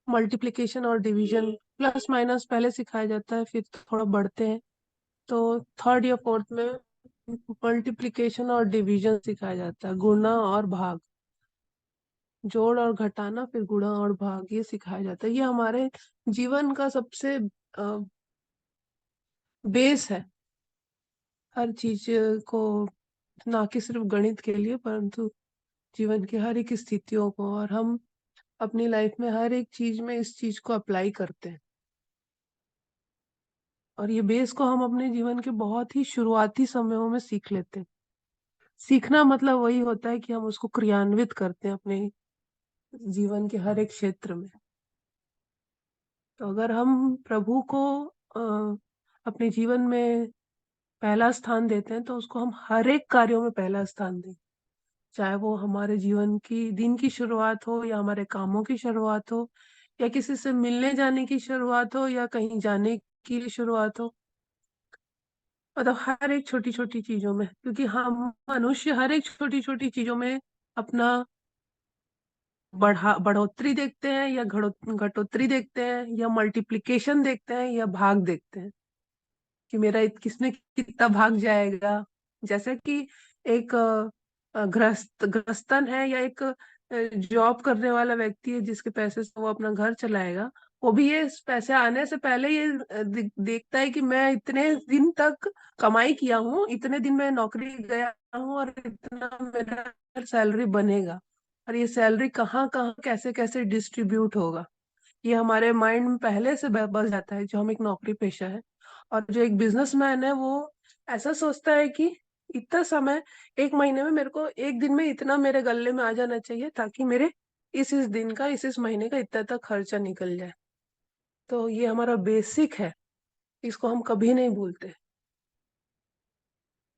A: मल्टीप्लिकेशन और डिवीजन, प्लस माइनस पहले सिखाया जाता है, फिर थोड़ा बढ़ते हैं तो थर्ड या फोर्थ में मल्टीप्लिकेशन और डिवीजन सिखाया जाता है, गुणा और भाग, जोड़ और घटाना, फिर गुणा और भाग, ये सिखाया जाता है। ये हमारे जीवन का सबसे बेस है हर चीज को, ना कि सिर्फ गणित के लिए परंतु जीवन की हर एक स्थितियों को, और हम अपनी लाइफ में हर एक चीज में इस चीज को अप्लाई करते हैं। और ये बेस को हम अपने जीवन के बहुत ही शुरुआती समयों में सीख लेते हैं। सीखना मतलब वही होता है कि हम उसको क्रियान्वित करते हैं अपने जीवन के हर एक क्षेत्र में। तो अगर हम प्रभु को अपने जीवन में पहला स्थान देते हैं, तो उसको हम हर एक कार्यों में पहला स्थान दें। चाहे वो हमारे जीवन की दिन की शुरुआत हो, या हमारे कामों की शुरुआत हो, या किसी से मिलने जाने की शुरुआत हो, या कहीं जाने की शुरुआत हो। मतलब हर एक छोटी-छोटी चीज़ों में, क्योंकि हम मनुष्य हर एक छोटी-छोटी चीज़ों में अपना बढ़ोतरी देखते हैं, या घटोतरी देखते हैं, या मल्टीप्लिकेशन देखते हैं, या भाग देखते हैं कि मेरा किसमें कितना भाग जाएगा। जैसे कि एक गृहस्थन है, या एक जॉब करने वाला व्यक्ति है जिसके पैसे से वो अपना घर चलाएगा, वो भी ये पैसे आने से पहले ये देखता है कि मैं इतने दिन तक कमाई किया हूँ, इतने दिन मैं नौकरी गया हूँ, और इतना मेरा सैलरी बनेगा, और ये सैलरी कहाँ कहाँ कैसे कैसे डिस्ट्रीब्यूट होगा, ये हमारे माइंड में पहले से बस जाता है, जो हम एक नौकरी पेशा है। और जो एक बिजनेसमैन है, वो ऐसा सोचता है कि इतना समय, एक महीने में मेरे को, एक दिन में इतना मेरे गल्ले में आ जाना चाहिए, ताकि मेरे इस दिन का, इस महीने का इतना तक खर्चा निकल जाए। तो ये हमारा बेसिक है, इसको हम कभी नहीं भूलते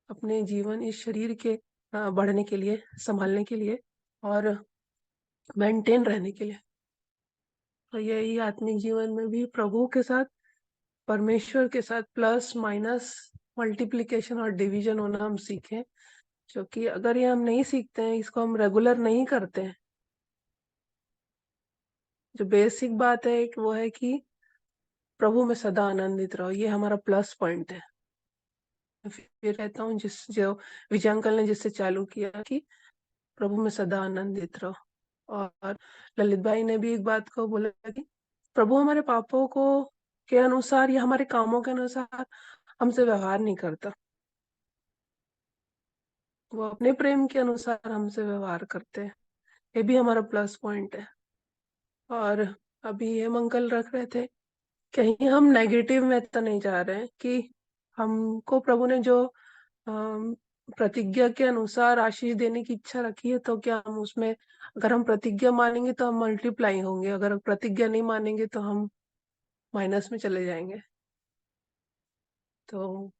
A: अपने जीवन, इस शरीर के बढ़ने के लिए, संभालने के लिए, और मेंटेन रहने के लिए। तो यही आत्मिक जीवन में भी प्रभु के साथ, परमेश्वर के साथ प्लस माइनस, मल्टीप्लिकेशन और डिवीजन होना हम सीखें। जो कि अगर ये हम नहीं सीखते हैं, इसको हम रेगुलर नहीं करते हैं, जो बेसिक बात है एक वो है कि प्रभु में सदा आनंदित रहो, ये हमारा प्लस पॉइंट है। फिर कहता हूँ, जो विजय अंकल ने जिससे चालू किया कि प्रभु में सदा आनंदित रहो, और ललित भाई ने भी एक बात को बोला कि प्रभु हमारे पापों को के अनुसार, या हमारे कामों के अनुसार हमसे व्यवहार नहीं करता, वो अपने प्रेम के अनुसार हमसे व्यवहार करते हैं। ये भी हमारा प्लस पॉइंट है। और अभी ये अंकल रख रहे थे, कहीं हम नेगेटिव में तो नहीं जा रहे हैं कि हमको प्रभु ने जो प्रतिज्ञा के अनुसार आशीष देने की इच्छा रखी है, तो क्या हम उसमें, अगर हम प्रतिज्ञा मानेंगे तो हम मल्टीप्लाई होंगे, अगर प्रतिज्ञा नहीं मानेंगे तो हम माइनस में चले जाएंगे। तो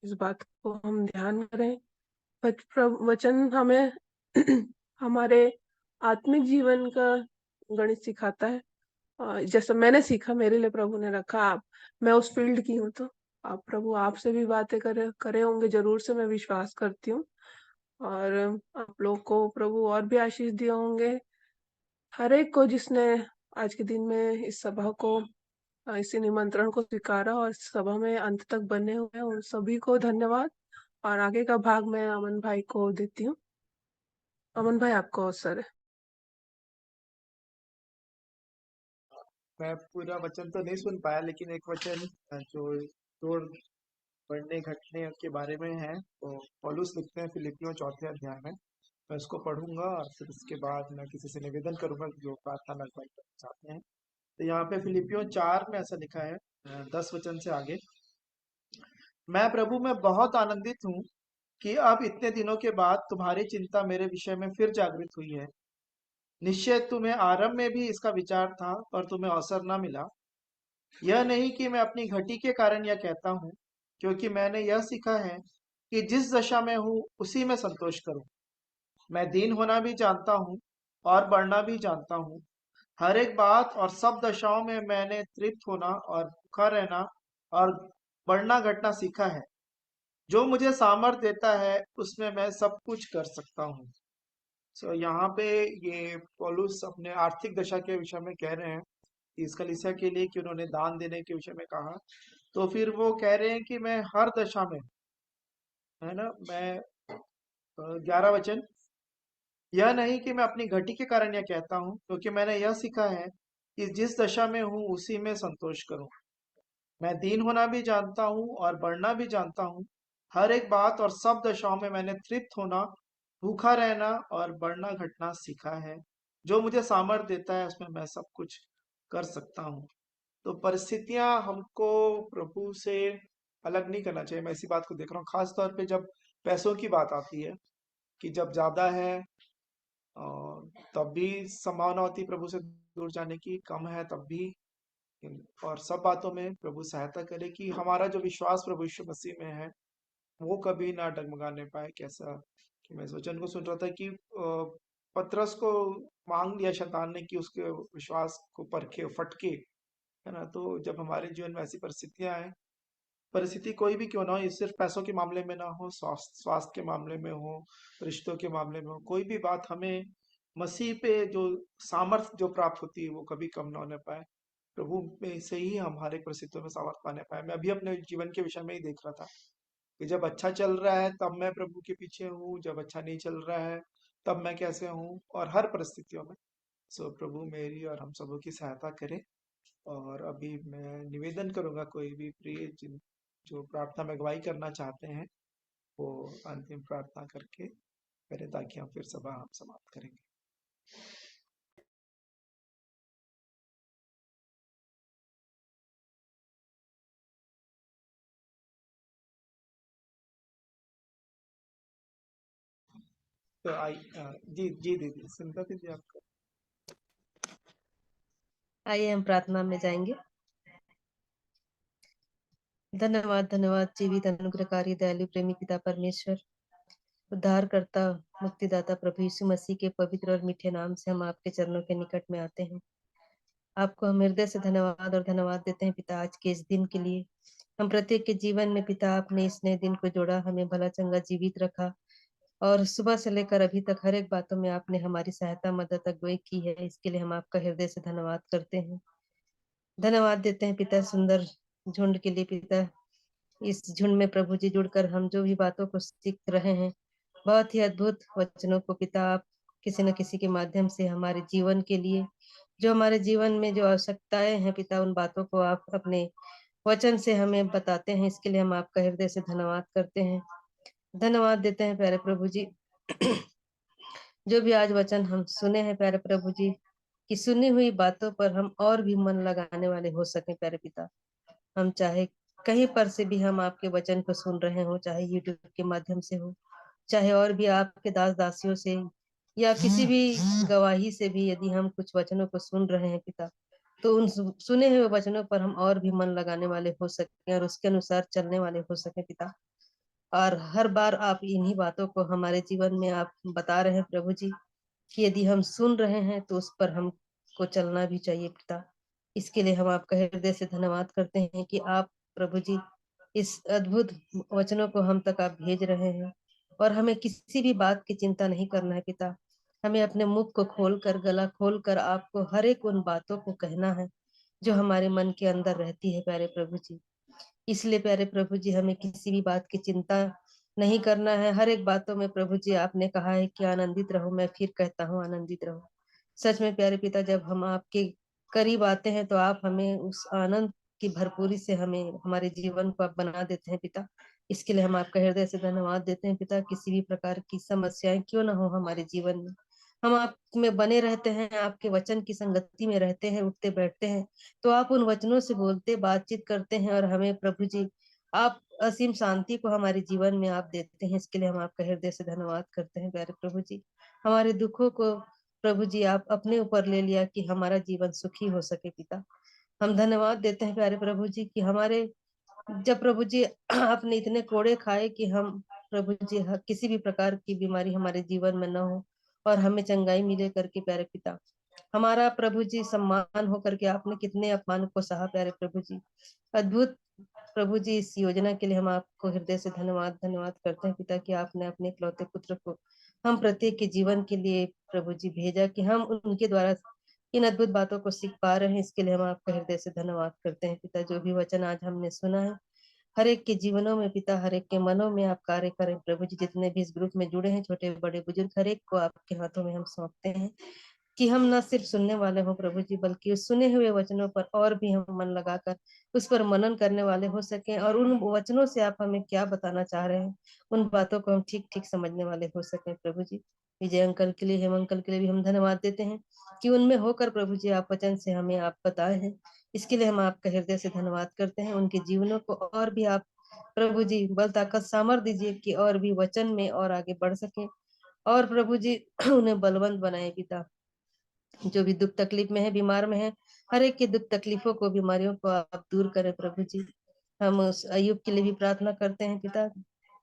A: इस बात को हम ध्यान करें। वचन हमें हमारे आत्मिक जीवन का गणित सिखाता है। जैसा मैंने सीखा, मेरे लिए प्रभु ने रखा। मैं उस फील्ड की हूँ, तो आप प्रभु आपसे भी बातें करे होंगे जरूर से, मैं विश्वास करती हूँ। और आप लोग को प्रभु और भी आशीष दिए होंगे, हर एक को जिसने आज के दिन में इस सभा को, इसी निमंत्रण को स्वीकारा और इस सभा में अंत तक बने हुए हैं, उन सभी को धन्यवाद। और आगे का भाग मैं अमन भाई को देती हूँ। अमन भाई, आपको अवसर है।
B: मैं पूरा वचन तो नहीं सुन पाया, लेकिन एक वचन जो तोड़ बढ़ने घटने के बारे में है, तो पौलुस लिखते हैं फिलिपियों 4 अध्याय में। मैं उसको पढ़ूंगा, और फिर उसके बाद मैं किसी से निवेदन करूंगा जो प्रार्थना लगवाई करना चाहते हैं। तो यहाँ पे फिलिपियों 4 में ऐसा लिखा है, 10 वचन से आगे, मैं प्रभु में बहुत आनंदित हूँ कि अब इतने दिनों के बाद तुम्हारी चिंता मेरे विषय में फिर जागृत हुई है। निश्चय तुम्हें आरंभ में भी इसका विचार था, पर तुम्हें अवसर न मिला। यह नहीं कि मैं अपनी घटी के कारण यह कहता हूँ, क्योंकि मैंने यह सीखा है कि जिस दशा में हूँ उसी में संतोष करूं। मैं दीन होना भी जानता हूँ और बढ़ना भी जानता हूँ। हर एक बात और सब दशाओं में मैंने तृप्त होना और भूखा रहना और बढ़ना घटना सीखा है। जो मुझे सामर्थ देता है उसमें मैं सब कुछ कर सकता हूँ। सो यहाँ पे ये पौलुस अपने आर्थिक दशा के विषय में कह रहे हैं, इस कलीसिया के लिए, कि उन्होंने दान देने के विषय में कहा। तो फिर वो कह रहे हैं कि मैं हर दशा में, है ना, मैं 11 वचन, यह नहीं कि मैं अपनी घटी के कारण यह कहता हूँ, क्योंकि मैंने यह सीखा है कि जिस दशा में हूँ उसी में संतोष करूं। मैं दीन होना भी जानता हूँ और बढ़ना भी जानता हूँ। हर एक बात और सब दशाओं में मैंने तृप्त होना, भूखा रहना और बढ़ना घटना सीखा है। जो मुझे सामर्थ देता है उसमें मैं सब कुछ कर सकता हूँ। तो परिस्थितियां हमको प्रभु से अलग नहीं करना चाहिए। मैं इसी बात को देख रहा हूँ, खास तौर पे जब पैसों की बात आती है, कि जब ज्यादा है और तब भी संभावना होती है प्रभु से दूर जाने की, कम है तब भी। और सब बातों में प्रभु सहायता करे कि हमारा जो विश्वास प्रभु यीशु मसीह में है वो कभी ना डगमगाने पाए। कैसा कि मैं इस वचन को सुन रहा था कि पतरस को मांग लिया शैतान ने कि उसके विश्वास को परखे फटके, है ना। तो जब हमारे जीवन में ऐसी परिस्थितियां आए, परिस्थिति कोई भी क्यों ना हो, ये सिर्फ पैसों के मामले में ना हो, स्वास्थ्य के मामले में हो, रिश्तों के मामले में हो, कोई भी बात, हमें मसीह पे जो सामर्थ जो प्राप्त होती है वो कभी कम ना होने पाए। प्रभु में से ही हम हर एक परिस्थितियों में सामर्थ पाने पाए। मैं अभी अपने जीवन के विषय में ही देख रहा था कि जब अच्छा चल रहा है तब मैं प्रभु के पीछे हूँ, जब अच्छा नहीं चल रहा है तब मैं कैसे हूँ, और हर परिस्थितियों में। सो प्रभु मेरी और हम सबों की सहायता करे। और अभी मैं निवेदन करूंगा, कोई भी प्रिय जिन जो प्रार्थना में अगुवाई करना चाहते हैं वो अंतिम प्रार्थना करके करें, ताकि हम फिर सभा हम समाप्त करेंगे। तो जी जी दीदी, सुनता दीदी आपका।
F: आइए हम प्रार्थना में जाएंगे। धन्यवाद धन्यवाद जीवित अनुग्रहकारी दयालु प्रेमी पिता परमेश्वर, उद्धारकर्ता मुक्तिदाता प्रभु यीशु मसीह के पवित्र और मीठे नाम से हम आपके चरणों के निकट में आते हैं। आपको हम हृदय से धन्यवाद और धन्यवाद देते हैं पिता, आज के इस दिन के लिए। हम प्रत्येक के जीवन में पिता आपने इस नए दिन को जोड़ा, हमें भला चंगा जीवित रखा, और सुबह से लेकर अभी तक हर एक बातों में आपने हमारी सहायता मदद अगुवाई की है। इसके लिए हम आपका हृदय से धन्यवाद करते हैं, धन्यवाद देते हैं पिता सुंदर झुंड के लिए पिता। इस झुंड में प्रभु जी जुड़कर हम जो भी बातों को सीख रहे हैं, बहुत ही अद्भुत वचनों को पिता आप किसी न किसी के माध्यम से हमारे जीवन के लिए, जो हमारे जीवन में जो आवश्यकताएं हैं पिता, उन बातों को आप अपने वचन से हमें बताते हैं। इसके लिए हम आपका हृदय से धन्यवाद करते हैं, धन्यवाद देते हैं प्यारे प्रभु जी। जो भी आज वचन हम सुने हैं प्यारे प्रभु जी, कि सुनी हुई बातों पर हम और भी मन लगाने वाले हो सके प्यारे पिता। हम चाहे कहीं पर से भी हम आपके वचन को सुन रहे हो, चाहे यूट्यूब के माध्यम से हो, चाहे और भी आपके दास दासियों से या किसी भी गवाही से भी यदि हम कुछ वचनों को सुन रहे हैं पिता, तो उन सुने हुए वचनों पर हम और भी मन लगाने वाले हो सके और उसके अनुसार चलने वाले हो सके पिता। और हर बार आप इन्हीं बातों को हमारे जीवन में आप बता रहे हैं प्रभु जी, कि यदि हम सुन रहे हैं तो उस पर हमको चलना भी चाहिए पिता। इसके लिए हम आपका हृदय से धन्यवाद करते हैं कि आप प्रभु जी इस अद्भुत वचनों को हम तक आप भेज रहे हैं, और हमें किसी भी बात की चिंता नहीं करना है पिता। हमें अपने मुख को खोलकर, गला खोलकर आपको हर एक उन बातों को कहना है जो हमारे मन के अंदर रहती है प्यारे प्रभु जी। इसलिए प्यारे प्रभु जी हमें किसी भी बात की चिंता नहीं करना है। हर एक बातों में प्रभु जी आपने कहा है कि आनंदित रहो, मैं फिर कहता हूँ आनंदित रहो। सच में प्यारे पिता, जब हम आपके करीब आते हैं तो आप हमें उस आनंद की भरपूरी से हमें हमारे जीवन को आप बना देते हैं पिता। इसके लिए हम आपका हृदय से धन्यवाद देते हैं पिता। किसी भी प्रकार की समस्याएं क्यों ना हो हमारे जीवन में, हम आप में बने रहते हैं, आपके वचन की संगति में रहते हैं, उठते बैठते हैं, तो आप उन वचनों से बोलते बातचीत करते हैं, और हमें प्रभु जी आप असीम शांति को हमारे जीवन में आप देते हैं। इसके लिए हम आपका हृदय से धन्यवाद करते हैं प्यारे प्रभु जी। हमारे दुखों को प्रभु जी आप अपने ऊपर ले लिया कि हमारा जीवन सुखी हो सके पिता। हम धन्यवाद देते हैं प्यारे प्रभु जी कि हमारे जब प्रभु जी आपने इतने कोड़े खाए कि हम प्रभु जी किसी भी प्रकार की बीमारी हमारे जीवन में न हो और हमें चंगाई मिले करके प्यारे पिता। हमारा प्रभु जी सम्मान होकर के आपने कितने अपमान को सहा प्यारे प्रभु जी। अद्भुत प्रभु जी, इस योजना के लिए हम आपको हृदय से धन्यवाद धन्यवाद करते हैं पिता, कि आपने अपने इकलौते पुत्र को हम प्रत्येक के जीवन के लिए प्रभु जी भेजा, कि हम उनके द्वारा इन अद्भुत बातों को सीख पा रहे हैं। इसके लिए हम आपका हृदय से धन्यवाद करते हैं पिता। जो भी वचन आज हमने सुना है, हर एक के जीवनों में पिता, हर एक के मनों में आप कार्य करें प्रभु जी। जितने भी इस ग्रुप में जुड़े हैं, छोटे बड़े बुजुर्ग, हर एक को आपके हाथों में हम सौंपते हैं, कि हम न सिर्फ सुनने वाले हो प्रभु जी, बल्कि उस सुने हुए वचनों पर और भी हम मन लगाकर उस पर मनन करने वाले हो सके, और उन वचनों से आप हमें क्या बताना चाह रहे हैं, उन बातों को हम ठीक ठीक समझने वाले हो सके प्रभु जी। विजय अंकल के लिए, हेम अंकल के लिए भी हम धन्यवाद देते हैं कि उनमें होकर प्रभु जी आप वचन से हमें आप बताए हैं। इसके लिए हम आपका हृदय से धन्यवाद करते हैं। उनके जीवनों को और भी आप प्रभु जी बल ताकत सामर्थ दीजिए कि और भी वचन में और आगे बढ़ सके, और प्रभु जी उन्हें बलवंत बनाए पिता। जो भी दुख तकलीफ में है, बीमार में है, हर एक की दुख तकलीफों को, बीमारियों को आप दूर करें प्रभु जी। हम उस अयुब के लिए भी प्रार्थना करते हैं पिता,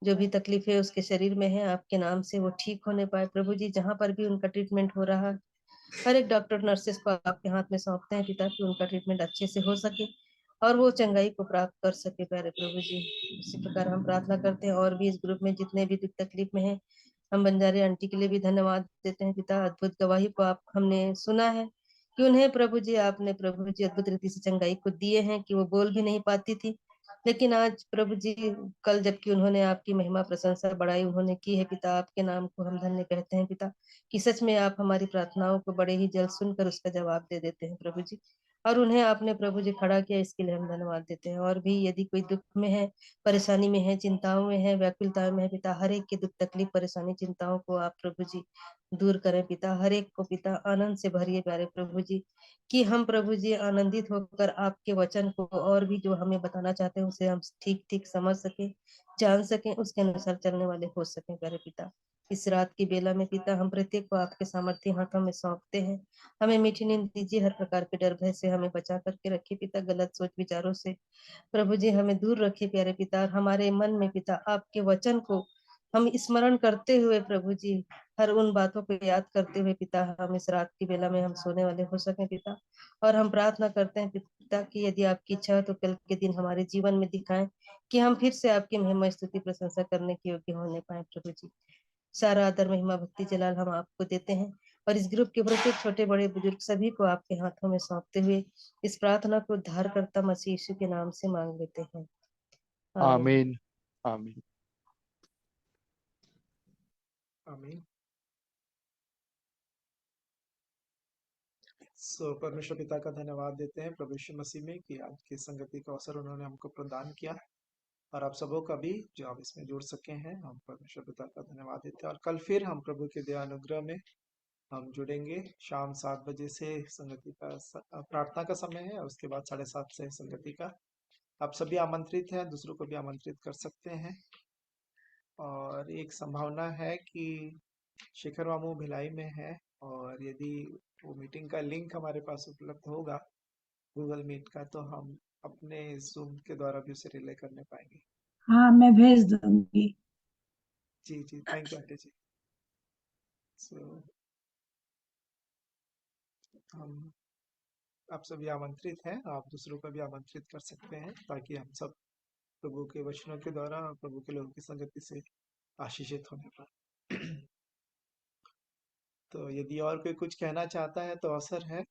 F: जो भी तकलीफें उसके शरीर में है, आपके नाम से वो ठीक होने पाए प्रभु जी। जहाँ पर भी उनका ट्रीटमेंट हो रहा है, हर एक डॉक्टर नर्सेस को आपके हाथ में सौंपते हैं पिता, कि उनका ट्रीटमेंट अच्छे से हो सके और वो चंगाई को प्राप्त कर सके प्यारे प्रभु जी। इसी प्रकार हम प्रार्थना करते हैं और भी इस ग्रुप में जितने भी दुख तकलीफ में है, हम बंजारे आंटी के लिए भी धन्यवाद देते हैं पिता। अद्भुत गवाही को आप हमने सुना है कि उन्हें प्रभु जी आपने प्रभु जी अद्भुत रीति से चंगाई को दिए हैं, कि वो बोल भी नहीं पाती थी, लेकिन आज प्रभु जी कल जबकि उन्होंने आपकी महिमा प्रशंसा बढ़ाई उन्होंने की है पिता, आपके नाम को हम धन्य कहते हैं पिता, कि सच में आप हमारी प्रार्थनाओं को बड़े ही जल्द सुनकर उसका जवाब दे देते हैं प्रभु जी। और उन्हें आपने प्रभु जी खड़ा किया, इसके लिए हम धन्यवाद देते हैं। और भी यदि कोई दुख में है, परेशानी में है, चिंताओं में है, व्याकुलताओं में है पिता, हर एक की दुख तकलीफ परेशानी चिंताओं को आप प्रभु जी दूर करें पिता। हर एक को पिता आनंद से भरिए प्यारे प्रभु जी, कि हम प्रभु जी आनंदित होकर आपके वचन को और भी जो हमें बताना चाहते हैं उसे हम ठीक ठीक समझ सके, जान सके, उसके अनुसार चलने वाले हो सके प्यारे पिता। इस रात की बेला में पिता हम प्रत्येक को आपके सामर्थ्य हाथों में सौंपते हैं। हमें मीठी नींद दीजिए, हर प्रकार के डर भय से हमें बचा करके रखिए पिता, गलत सोच विचारों से प्रभु जी हमें दूर रखिए प्यारे पिता। और हमारे मन में पिता आपके वचन को हम स्मरण करते हुए प्रभु जी, हर उन बातों को याद करते हुए पिता, हम इस रात की बेला में हम सोने वाले हो सके पिता। और हम प्रार्थना करते हैं पिता कि यदि आपकी इच्छा हो तो कल के दिन हमारे जीवन में दिखाएं कि हम फिर से आपकी महिमा स्तुति प्रशंसा करने के योग्य होने पाए प्रभु जी। सारा आदर महिमा भक्ति जलाल हम आपको देते हैं, और इस ग्रुप के प्रत्येक छोटे बड़े बुजुर्ग सभी को आपके हाथों में सौंपते हुए इस प्रार्थना को उद्धारकर्ता मसीह यीशु के नाम से मांग लेते हैं, आमीन।
D: आमीन। आमीन।
B: आमीन। परमेश्वर पिता का धन्यवाद देते हैं प्रभु यीशु मसीह में कि आज की संगति का अवसर उन्होंने हमको प्रदान किया, और आप सबों का भी जो आप इसमें जुड़ सके हैं, हम परमेश्वर पिता का धन्यवाद देते हैं। और कल फिर हम प्रभु के दया अनुग्रह में हम जुड़ेंगे। शाम 7 बजे से संगति का प्रार्थना का समय है, और उसके बाद 7:30 से संगति का। आप सभी आमंत्रित हैं, दूसरों को भी आमंत्रित कर सकते हैं। और एक संभावना है कि शिखर मामू भिलाई में है, और यदि वो मीटिंग का लिंक हमारे पास उपलब्ध होगा गूगल मीट का, तो हम अपने जूम के द्वारा भी उसे रिले करने पाएंगे।
G: हाँ, मैं भेज दूंगी।
B: जी जी, थैंक यू आंटी जी। सो हम आप सभी आमंत्रित हैं, आप दूसरों को भी आमंत्रित कर सकते हैं, ताकि हम सब प्रभु के वचनों के द्वारा प्रभु के लोगों की संगति से आशीषित होने पाए। तो यदि और कोई कुछ कहना चाहता है तो अवसर है।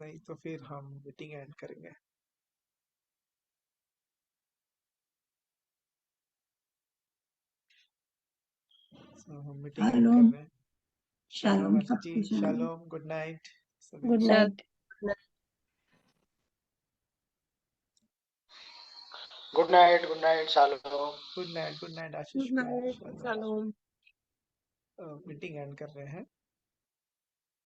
B: नहीं तो फिर हम मीटिंग एंड करेंगे। हम मीटिंग एंड कर
G: शालोम
B: रहे हैं। शालोम
G: शालोम
B: आंटी जी,
G: सबको शालोम।
B: शालोम, गुड नाइट सभी
A: गुड
B: को।
A: नाइट।
H: गुड नाइट शालोम।
B: Good night, good night Ashish
A: good
B: को।
A: नाइट।
B: शालोम।
A: शालोम।
B: मीटिंग एंड कर रहे हैं।